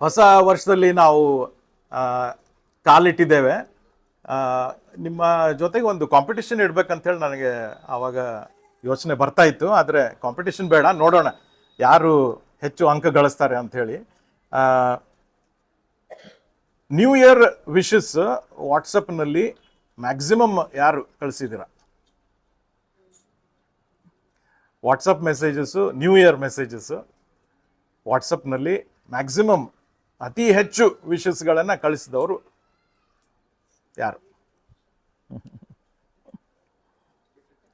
ಹೊಸ ವರ್ಷದಲ್ಲಿ ನಾವು ಕಾಲಿಟ್ಟಿದ್ದೇವೆ. ನಿಮ್ಮ ಜೊತೆಗೆ ಒಂದು ಕಾಂಪಿಟಿಷನ್ ಇಡ್ಬೇಕಂತೇಳಿ ನನಗೆ ಆವಾಗ ಯೋಚನೆ ಬರ್ತಾ ಇತ್ತು. ಆದರೆ ಕಾಂಪಿಟಿಷನ್ ಬೇಡ, ನೋಡೋಣ ಯಾರು ಹೆಚ್ಚು ಅಂಕ ಗಳಿಸ್ತಾರೆ ಅಂಥೇಳಿ. ನ್ಯೂ ಇಯರ್ ವಿಶಸ್ ವಾಟ್ಸಪ್ನಲ್ಲಿ ಮ್ಯಾಕ್ಸಿಮಮ್ ಯಾರು ಕಳಿಸಿದ್ದೀರಾ? WhatsApp messages, new year messages ವಾಟ್ಸಪ್ನಲ್ಲಿ ಮ್ಯಾಕ್ಸಿಮಮ್ ಅತಿ ಹೆಚ್ಚು ವಿಶಸ್ಗಳನ್ನು ಕಳಿಸಿದವರು ಯಾರು?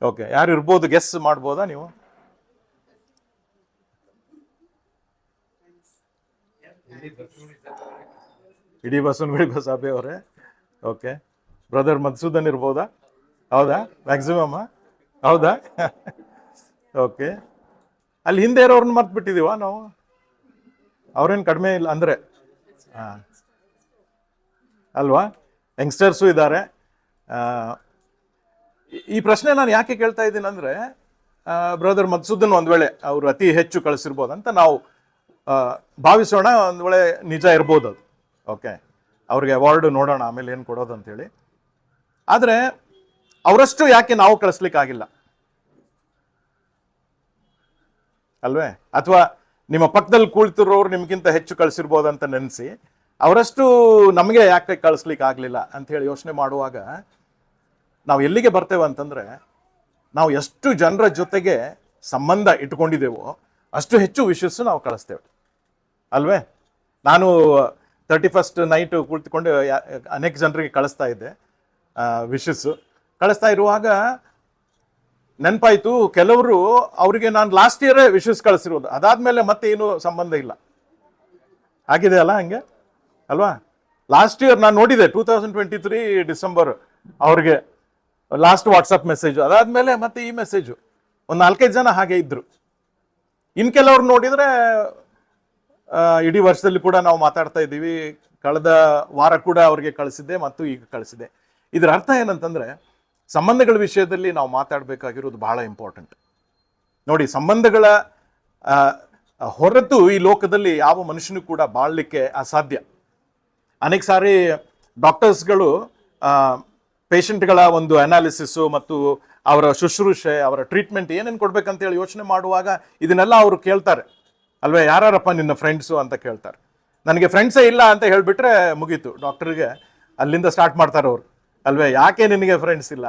ಓಕೆ, ಯಾರು ಇರ್ಬೋದು? ಗೆಸ್ ಮಾಡ್ಬೋದಾ ನೀವು? ಇಡೀ ಬಸವನಗುಡಿ ಬಸಾಬೆ ಅವರೇ. ಓಕೆ, ಬ್ರದರ್ ಮಧುಸೂದನ್ ಇರ್ಬೋದಾ? ಹೌದಾ? ಮ್ಯಾಕ್ಸಿಮಮ್ ಹೌದಾ? ಓಕೆ, ಅಲ್ಲಿ ಹಿಂದೆ ಇರೋರನ್ನ ಮರ್ತು ಬಿಟ್ಟಿದೀವ ನಾವು? ಅವ್ರೇನು ಕಡಿಮೆ ಇಲ್ಲ ಅಂದರೆ ಅಲ್ವಾ? ಯಂಗ್ಸ್ಟರ್ಸು ಇದ್ದಾರೆ. ಈ ಪ್ರಶ್ನೆ ನಾನು ಯಾಕೆ ಕೇಳ್ತಾ ಇದ್ದೀನಿ ಅಂದರೆ, ಬ್ರದರ್ ಮಧುಸೂದನ್ ಒಂದು ವೇಳೆ ಅವರು ಅತಿ ಹೆಚ್ಚು ಕಳಿಸಿರ್ಬೋದಂತ ನಾವು ಭಾವಿಸೋಣ. ಒಂದು ವೇಳೆ ನಿಜ ಇರ್ಬೋದು ಅದು. ಓಕೆ, ಅವ್ರಿಗೆ ಅವಾರ್ಡ್ ನೋಡೋಣ ಆಮೇಲೆ ಏನು ಕೊಡೋದು ಅಂತೇಳಿ. ಆದರೆ ಅವರಷ್ಟು ಯಾಕೆ ನಾವು ಕಳಿಸ್ಲಿಕ್ಕಾಗಿಲ್ಲ ಅಲ್ವೇ? ಅಥವಾ ನಿಮ್ಮ ಪಕ್ಕದಲ್ಲಿ ಕುಳಿತಿರೋರು ನಿಮ್ಗಿಂತ ಹೆಚ್ಚು ಕಳಿಸಿರ್ಬೋದಂತ ನೆನೆಸಿ ಅವರಷ್ಟು ನಮಗೆ ಯಾಕೆ ಕಳಿಸ್ಲಿಕ್ಕೆ ಆಗಲಿಲ್ಲ ಅಂಥೇಳಿ ಯೋಚನೆ ಮಾಡುವಾಗ ನಾವು ಎಲ್ಲಿಗೆ ಬರ್ತೇವೆ ಅಂತಂದರೆ, ನಾವು ಎಷ್ಟು ಜನರ ಜೊತೆಗೆ ಸಂಬಂಧ ಇಟ್ಕೊಂಡಿದ್ದೇವೋ ಅಷ್ಟು ಹೆಚ್ಚು ವಿಶಸ್ಸು ನಾವು ಕಳಿಸ್ತೇವೆ ಅಲ್ವೇ? ನಾನು 31st ನೈಟ್ ಕುಳಿತುಕೊಂಡು ಅನೇಕ ಜನರಿಗೆ ಕಳಿಸ್ತಾ ಇದ್ದೆ ವಿಶಸ್ಸು. ಕಳಿಸ್ತಾ ಇರುವಾಗ ನೆನಪಾಯಿತು, ಕೆಲವರು ಅವರಿಗೆ ನಾನು ಲಾಸ್ಟ್ ಇಯರೇ ವಿಶಸ್ ಕಳಿಸಿರೋದು, ಅದಾದ್ಮೇಲೆ ಮತ್ತೆ ಏನು ಸಂಬಂಧ ಇಲ್ಲ. ಆಗಿದೆ ಅಲ್ಲ ಹಂಗೆ ಅಲ್ವಾ? ಲಾಸ್ಟ್ ಇಯರ್ ನಾನು ನೋಡಿದೆ 2023 ಡಿಸೆಂಬರ್ ಅವ್ರಿಗೆ ಲಾಸ್ಟ್ ವಾಟ್ಸಪ್ ಮೆಸೇಜು, ಅದಾದ್ಮೇಲೆ ಮತ್ತೆ ಈ ಮೆಸೇಜು. ಒಂದು 4-5 ಜನ ಹಾಗೆ ಇದ್ರು. ಇನ್ನು ಕೆಲವ್ರು ನೋಡಿದ್ರೆ ಇಡೀ ವರ್ಷದಲ್ಲಿ ಕೂಡ ನಾವು ಮಾತಾಡ್ತಾ ಇದ್ದೀವಿ, ಕಳೆದ ವಾರ ಕೂಡ ಅವ್ರಿಗೆ ಕಳಿಸಿದ್ದೆ ಮತ್ತು ಈಗ ಕಳಿಸಿದೆ. ಇದರ ಅರ್ಥ ಏನಂತಂದ್ರೆ, ಸಂಬಂಧಗಳ ವಿಷಯದಲ್ಲಿ ನಾವು ಮಾತಾಡಬೇಕಾಗಿರೋದು ಬಹಳ ಇಂಪಾರ್ಟೆಂಟ್. ನೋಡಿ, ಸಂಬಂಧಗಳ ಹೊರತು ಈ ಲೋಕದಲ್ಲಿ ಯಾವ ಮನುಷ್ಯನೂ ಕೂಡ ಬಾಳಲಿಕ್ಕೆ ಅಸಾಧ್ಯ. ಅನೇಕ ಸಾರಿ ಡಾಕ್ಟರ್ಸ್ಗಳು ಪೇಷಂಟ್ಗಳ ಒಂದು ಅನಾಲಿಸಿಸ್ಸು ಮತ್ತು ಅವರ ಶುಶ್ರೂಷೆ, ಅವರ ಟ್ರೀಟ್ಮೆಂಟ್ ಏನೇನು ಕೊಡ್ಬೇಕಂತೇಳಿ ಯೋಚನೆ ಮಾಡುವಾಗ ಇದನ್ನೆಲ್ಲ ಅವರು ಕೇಳ್ತಾರೆ ಅಲ್ವೇ? ಯಾರಪ್ಪ ನಿನ್ನ ಫ್ರೆಂಡ್ಸು ಅಂತ ಕೇಳ್ತಾರೆ. ನನಗೆ ಫ್ರೆಂಡ್ಸೇ ಇಲ್ಲ ಅಂತ ಹೇಳಿಬಿಟ್ರೆ ಮುಗೀತು, ಡಾಕ್ಟರ್ಗೆ ಅಲ್ಲಿಂದ ಸ್ಟಾರ್ಟ್ ಮಾಡ್ತಾರೆ ಅವರು ಅಲ್ವೇ? ಯಾಕೆ ನಿನಗೆ ಫ್ರೆಂಡ್ಸ್ ಇಲ್ಲ?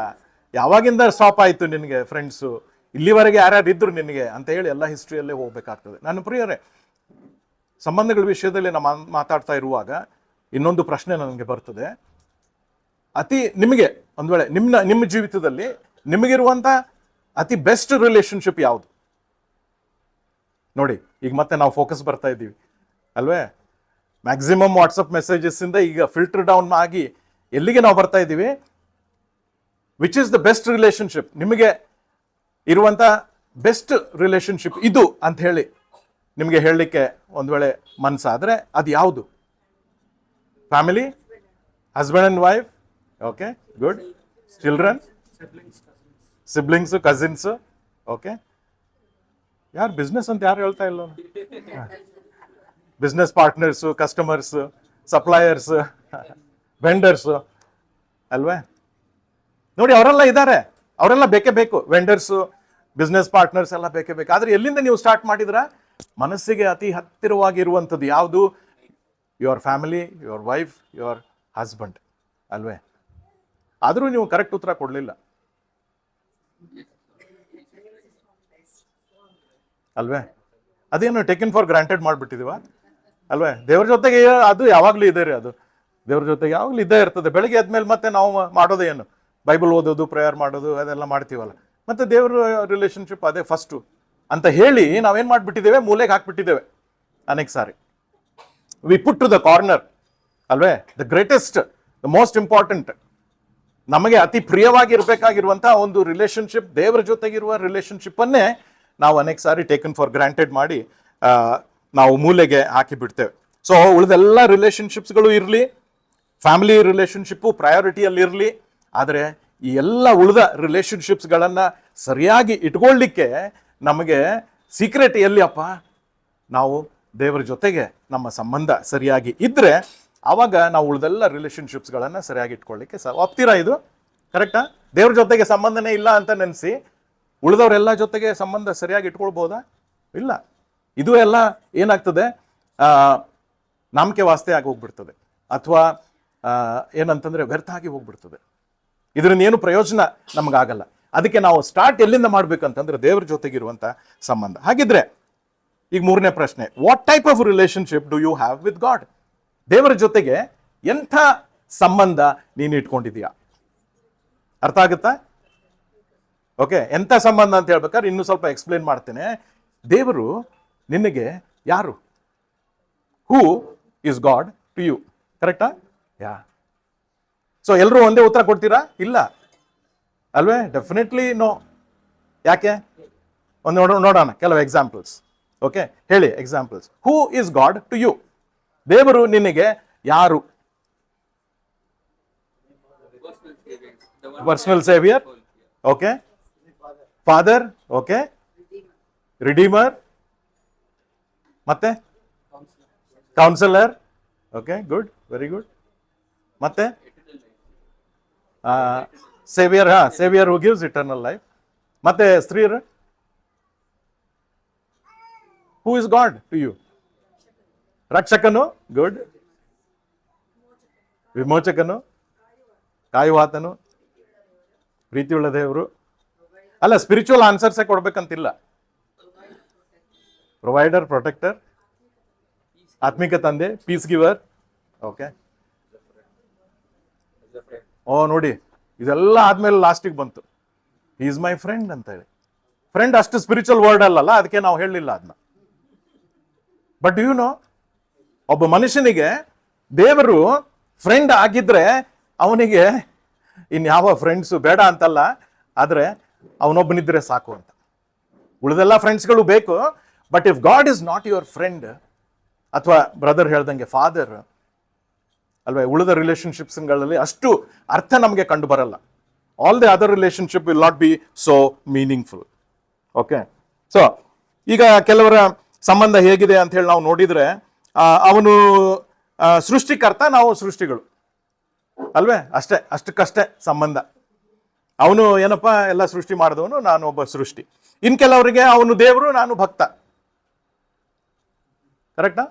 ಯಾವಾಗಿಂದ ಸ್ಟಾಪ್ ಆಯಿತು ನಿನಗೆ ಫ್ರೆಂಡ್ಸು? ಇಲ್ಲಿವರೆಗೆ ಯಾರ್ಯಾರು ಇದ್ರು ನಿನಗೆ ಅಂತ ಹೇಳಿ ಎಲ್ಲ ಹಿಸ್ಟ್ರಿಯಲ್ಲೇ ಹೋಗ್ಬೇಕಾಗ್ತದೆ. ನನ್ನ ಪ್ರಿಯರೇ, ಸಂಬಂಧಗಳ ವಿಷಯದಲ್ಲಿ ನಾವು ಮಾತಾಡ್ತಾ ಇರುವಾಗ ಇನ್ನೊಂದು ಪ್ರಶ್ನೆ ನನಗೆ ಬರ್ತದೆ. ನಿಮಗೆ ಒಂದು ವೇಳೆ ನಿಮ್ಮ ಜೀವಿತದಲ್ಲಿ ನಿಮಗಿರುವಂಥ ಅತಿ ಬೆಸ್ಟ್ ರಿಲೇಶನ್ಶಿಪ್ ಯಾವುದು? ನೋಡಿ, ಈಗ ಮತ್ತೆ ನಾವು ಫೋಕಸ್ ಬರ್ತಾ ಇದ್ದೀವಿ ಅಲ್ವೇ? ಮ್ಯಾಕ್ಸಿಮಮ್ ವಾಟ್ಸಪ್ ಮೆಸೇಜಸ್ಸಿಂದ ಈಗ ಫಿಲ್ಟರ್ ಡೌನ್ ಆಗಿ ಎಲ್ಲಿಗೆ ನಾವು ಬರ್ತಾ ಇದ್ದೀವಿ? Which is the best relationship? ನಿಮಗೆ ಇರುವಂಥ ಬೆಸ್ಟ್ ರಿಲೇಶನ್ಶಿಪ್ ಇದು ಅಂತ ಹೇಳಿ ನಿಮಗೆ ಹೇಳಲಿಕ್ಕೆ ಒಂದು ವೇಳೆ ಮನಸ್ಸಾದರೆ ಅದು ಯಾವುದು? Family, husband and wife, okay, good. Children, siblings, cousins, okay. ಯಾರು ಬಿಸ್ನೆಸ್ ಅಂತ ಯಾರು ಹೇಳ್ತಾ ಇಲ್ಲ? Business partners, customers, suppliers, vendors ಅಲ್ವೇ? ನೋಡಿ, ಅವರೆಲ್ಲ ಇದ್ದಾರೆ, ಅವರೆಲ್ಲ ಬೇಕೇ ಬೇಕು. ವೆಂಡರ್ಸು, ಬಿಸ್ನೆಸ್ ಪಾರ್ಟ್ನರ್ಸ್ ಎಲ್ಲ ಬೇಕೇ ಬೇಕು. ಆದರೆ ಎಲ್ಲಿಂದ ನೀವು ಸ್ಟಾರ್ಟ್ ಮಾಡಿದ್ರ? ಮನಸ್ಸಿಗೆ ಅತಿ ಹತ್ತಿರವಾಗಿರುವಂಥದ್ದು ಯಾವುದು? Your family, your wife, your husband ಅಲ್ವೇ? ಆದರೂ ನೀವು ಕರೆಕ್ಟ್ ಉತ್ತರ ಕೊಡಲಿಲ್ಲ ಅಲ್ವೇ? ಅದೇನು ಟೇಕನ್ ಫಾರ್ ಗ್ರಾಂಟೆಡ್ ಮಾಡಿಬಿಟ್ಟಿದೀವ ಅಲ್ವೇ? ದೇವ್ರ ಜೊತೆಗೆ ಅದು ಯಾವಾಗಲೂ ಇದೆ ರೀ, ಅದು ದೇವ್ರ ಜೊತೆಗೆ ಯಾವಾಗಲೂ ಇದ್ದೇ ಇರ್ತದೆ. ಬೆಳಗ್ಗೆ ಆದ್ಮೇಲೆ ಮತ್ತೆ ನಾವು ಮಾಡೋದೇನು? ಬೈಬಲ್ ಓದೋದು, ಪ್ರೇಯರ್ ಮಾಡೋದು, ಅದೆಲ್ಲ ಮಾಡ್ತೀವಲ್ಲ. ಮತ್ತೆ ದೇವ್ರ ರಿಲೇಶನ್ಶಿಪ್ ಅದೇ ಫಸ್ಟು ಅಂತ ಹೇಳಿ ನಾವೇನು ಮಾಡಿಬಿಟ್ಟಿದ್ದೇವೆ? ಮೂಲೆಗೆ ಹಾಕ್ಬಿಟ್ಟಿದ್ದೇವೆ ಅನೇಕ ಸಾರಿ. We put to the corner ಅಲ್ವೇ? The greatest, the most important, ನಮಗೆ ಅತಿ ಪ್ರಿಯವಾಗಿರ್ಬೇಕಾಗಿರುವಂಥ ಒಂದು ರಿಲೇಶನ್ಶಿಪ್, ದೇವರ ಜೊತೆಗಿರುವ ರಿಲೇಶನ್ಶಿಪ್ಪನ್ನೇ ನಾವು ಅನೇಕ ಸಾರಿ ಟೇಕನ್ ಫಾರ್ ಗ್ರಾಂಟೆಡ್ ಮಾಡಿ ನಾವು ಮೂಲೆಗೆ ಹಾಕಿ ಬಿಡ್ತೇವೆ. ಸೊ ಉಳಿದೆಲ್ಲ ರಿಲೇಶನ್ಶಿಪ್ಸ್ಗಳು ಇರಲಿ, ಫ್ಯಾಮಿಲಿ ರಿಲೇಶನ್ಶಿಪ್ಪು ಪ್ರಯಾರಿಟಿಯಲ್ಲಿ ಇರಲಿ, ಆದರೆ ಈ ಎಲ್ಲ ಉಳಿದ ರಿಲೇಶನ್ಶಿಪ್ಸ್ಗಳನ್ನು ಸರಿಯಾಗಿ ಇಟ್ಕೊಳ್ಳಿಕ್ಕೆ ನಮಗೆ ಸೀಕ್ರೆಟ್ ಎಲ್ಲಿ ಅಪ್ಪ? ನಾವು ದೇವರ ಜೊತೆಗೆ ನಮ್ಮ ಸಂಬಂಧ ಸರಿಯಾಗಿ ಇದ್ರೆ ಆವಾಗ ನಾವು ಉಳಿದೆಲ್ಲ ರಿಲೇಶನ್ಶಿಪ್ಸ್ಗಳನ್ನು ಸರಿಯಾಗಿ ಇಟ್ಕೊಳ್ಳಿಕ್ಕೆ ಒಪ್ತೀರಾ? ಇದು ಕರೆಕ್ಟಾ? ದೇವ್ರ ಜೊತೆಗೆ ಸಂಬಂಧನೇ ಇಲ್ಲ ಅಂತ ನೆನೆಸಿ ಉಳಿದವರೆಲ್ಲ ಜೊತೆಗೆ ಸಂಬಂಧ ಸರಿಯಾಗಿ ಇಟ್ಕೊಳ್ಬೋದಾ? ಇಲ್ಲ. ಇದು ಎಲ್ಲ ಏನಾಗ್ತದೆ, ನಂಬಿಕೆ ವಾಸ್ತೆ ಆಗಿ ಹೋಗ್ಬಿಡ್ತದೆ, ಅಥವಾ ಏನಂತಂದ್ರೆ ವ್ಯರ್ಥ ಆಗಿ ಹೋಗ್ಬಿಡ್ತದೆ. ಇದರಿಂದ ಏನು ಪ್ರಯೋಜನ ನಮಗಾಗಲ್ಲ. ಅದಕ್ಕೆ ನಾವು ಸ್ಟಾರ್ಟ್ ಎಲ್ಲಿಂದ ಮಾಡ್ಬೇಕಂತಂದ್ರೆ ದೇವ್ರ ಜೊತೆಗಿರುವಂತ ಸಂಬಂಧ. ಹಾಗಿದ್ರೆ ಈಗ ಮೂರನೇ ಪ್ರಶ್ನೆ, what type of relationship do you have with God? ದೇವರ ಜೊತೆಗೆ ಎಂಥ ಸಂಬಂಧ ನೀನು ಇಟ್ಕೊಂಡಿದೀಯಾ? ಅರ್ಥ ಆಗುತ್ತಾ? ಓಕೆ, ಎಂಥ ಸಂಬಂಧ ಅಂತ ಹೇಳ್ಬೇಕಾದ್ರೆ ಇನ್ನೂ ಸ್ವಲ್ಪ ಎಕ್ಸ್ಪ್ಲೇನ್ ಮಾಡ್ತೇನೆ. ದೇವರು ನಿನಗೆ ಯಾರು? Who is God to you? ಕರೆಕ್ಟಾ? ಯಾ. ಸೊ ಎಲ್ಲರೂ ಒಂದೇ ಉತ್ತರ ಕೊಡ್ತೀರಾ? ಇಲ್ಲ ಅಲ್ವೇ? Definitely no. ಯಾಕೆ? ಒಂದು ನೋಡೋಣ ಕೆಲವು ಎಕ್ಸಾಂಪಲ್ಸ್. ಓಕೆ, ಹೇಳಿ examples. Who is God to you? ದೇವರು ನಿನಗೆ ಯಾರು? Personal saviour. Okay. Father. Okay. Redeemer. ಮತ್ತೆ counsellor. Okay, good, very good. ಮತ್ತೆ saviour. Saviour who gives eternal life. ಮತ್ತೆ ಸ್ತ್ರೀಯರು, who is God to you? ರಕ್ಷಕನು. ಗುಡ್. ವಿಮೋಚಕನು, ಕಾಯುವಾತನು, ಪ್ರೀತಿಯುಳ್ಳ ದೇವರು. ಅಲ್ಲ, ಸ್ಪಿರಿಚುವಲ್ ಆನ್ಸರ್ಸೇ ಕೊಡ್ಬೇಕಂತಿಲ್ಲ. ಪ್ರೊವೈಡರ್, ಪ್ರೊಟೆಕ್ಟರ್, ಆತ್ಮಿಕ ತಂದೆ, ಪೀಸ್ ಗಿವರ್. ಓಕೆ. ಓ ನೋಡಿ, ಇದೆಲ್ಲ ಆದ್ಮೇಲೆ ಲಾಸ್ಟಿಗೆ ಬಂತು ಈಸ್ ಮೈ ಫ್ರೆಂಡ್ ಅಂತ ಹೇಳಿ. ಫ್ರೆಂಡ್ ಅಷ್ಟು ಸ್ಪಿರಿಚುವಲ್ ವರ್ಡ್ ಅಲ್ಲಲ್ಲ, ಅದಕ್ಕೆ ನಾವು ಹೇಳಲಿಲ್ಲ ಅದನ್ನ. ಬಟ್ ಯು ನೋ, ಒಬ್ಬ ಮನುಷ್ಯನಿಗೆ ದೇವರು ಫ್ರೆಂಡ್ ಆಗಿದ್ರೆ ಅವನಿಗೆ ಇನ್ಯಾವ ಫ್ರೆಂಡ್ಸು ಬೇಡ ಅಂತಲ್ಲ, ಆದ್ರೆ ಅವನೊಬ್ಬನಿದ್ರೆ ಸಾಕು ಅಂತ. ಉಳಿದೆಲ್ಲ ಫ್ರೆಂಡ್ಸ್ಗಳು ಬೇಕು. But if god is not your friend, ಅಥವಾ ಬ್ರದರ್ ಹೇಳ್ದಂಗೆ ಫಾದರ್ ಅಲ್ವೇ, ಉಳಿದ ರಿಲೇಶನ್ಶಿಪ್ಸ್ಗಳಲ್ಲಿ ಅಷ್ಟು ಅರ್ಥ ನಮಗೆ ಕಂಡು ಬರಲ್ಲ. All the other relationship will not be so meaningful. Okay. So ಈಗ ಕೆಲವರ ಸಂಬಂಧ ಹೇಗಿದೆ ಅಂತ ಹೇಳಿ ನಾವು ನೋಡಿದ್ರೆ, ಅವನು ಸೃಷ್ಟಿಕರ್ತ, ನಾವು ಸೃಷ್ಟಿಗಳು ಅಲ್ವೇ, ಅಷ್ಟಕ್ಕಷ್ಟೇ ಸಂಬಂಧ. ಅವನು ಏನಪ್ಪ ಎಲ್ಲ ಸೃಷ್ಟಿ ಮಾಡಿದವನು, ನಾನು ಒಬ್ಬ ಸೃಷ್ಟಿ. ಇನ್ ಕೆಲವರಿಗೆ ಅವನು ದೇವರು, ನಾನು ಭಕ್ತ. ಕರೆಕ್ಟಾ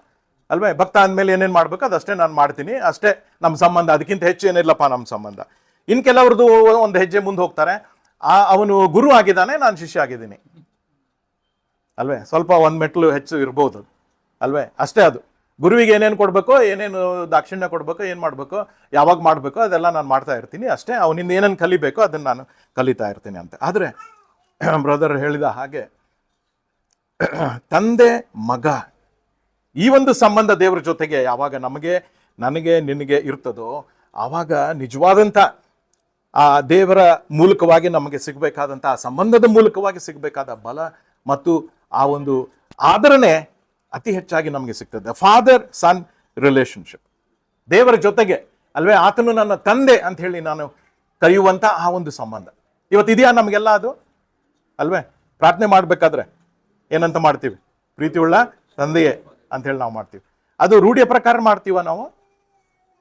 ಅಲ್ವೇ? ಭಕ್ತ ಅಂದಮೇಲೆ ಏನೇನು ಮಾಡ್ಬೇಕು ಅದಷ್ಟೇ ನಾನು ಮಾಡ್ತೀನಿ, ಅಷ್ಟೇ ನಮ್ಮ ಸಂಬಂಧ, ಅದಕ್ಕಿಂತ ಹೆಚ್ಚು ಏನಿಲ್ಲಪ್ಪ ನಮ್ಮ ಸಂಬಂಧ. ಇನ್ ಕೆಲವ್ರದ್ದು ಒಂದು ಹೆಜ್ಜೆ ಮುಂದೆ ಹೋಗ್ತಾರೆ, ಅವನು ಗುರು ಆಗಿದ್ದಾನೆ, ನಾನು ಶಿಷ್ಯ ಆಗಿದ್ದೀನಿ ಅಲ್ವೇ, ಸ್ವಲ್ಪ ಒಂದು ಮೆಟ್ಲು ಹೆಚ್ಚು ಇರ್ಬೋದು ಅಲ್ವೇ, ಅಷ್ಟೇ. ಅದು ಗುರುವಿಗೆ ಏನೇನು ಕೊಡ್ಬೇಕೋ, ಏನೇನು ದಾಕ್ಷಿಣ್ಯ ಕೊಡ್ಬೇಕೋ, ಏನು ಮಾಡಬೇಕೋ, ಯಾವಾಗ ಮಾಡಬೇಕೋ ಅದೆಲ್ಲ ನಾನು ಮಾಡ್ತಾ ಇರ್ತೀನಿ ಅಷ್ಟೇ. ಅವನಿಂದ ಏನೇನು ಕಲಿಬೇಕೋ ಅದನ್ನು ನಾನು ಕಲಿತಾ ಇರ್ತೀನಿ ಅಂತ. ಆದರೆ ಬ್ರದರ್ ಹೇಳಿದ ಹಾಗೆ ತಂದೆ ಮಗ ಈ ಒಂದು ಸಂಬಂಧ ದೇವರ ಜೊತೆಗೆ ಯಾವಾಗ ನನಗೆ ನಿನಗೆ ಇರ್ತದೋ, ಆವಾಗ ನಿಜವಾದಂಥ ಆ ದೇವರ ಮೂಲಕವಾಗಿ ನಮಗೆ ಸಿಗಬೇಕಾದಂಥ ಆ ಸಂಬಂಧದ ಮೂಲಕವಾಗಿ ಸಿಗಬೇಕಾದ ಬಲ ಮತ್ತು ಆ ಒಂದು ಆದರಣೆ ಅತಿ ಹೆಚ್ಚಾಗಿ ನಮಗೆ ಸಿಗ್ತದೆ. ಫಾದರ್ ಸನ್ ರಿಲೇಶನ್ಶಿಪ್ ದೇವರ ಜೊತೆಗೆ ಅಲ್ವೇ, ಆತನು ನನ್ನ ತಂದೆ ಅಂತ ಹೇಳಿ ನಾನು ಕರೆಯುವಂಥ ಆ ಒಂದು ಸಂಬಂಧ ಇವತ್ತಿದೆಯಾ ನಮಗೆಲ್ಲ? ಅದು ಅಲ್ವೇ, ಪ್ರಾರ್ಥನೆ ಮಾಡಬೇಕಾದ್ರೆ ಏನಂತ ಮಾಡ್ತೀವಿ? ಪ್ರೀತಿಯುಳ್ಳ ತಂದೆಯೇ ಅಂತ ಹೇಳಿ ನಾವು ಮಾಡ್ತೀವಿ. ಅದು ರೂಢಿಯ ಪ್ರಕಾರ ಮಾಡ್ತೀವ ನಾವು?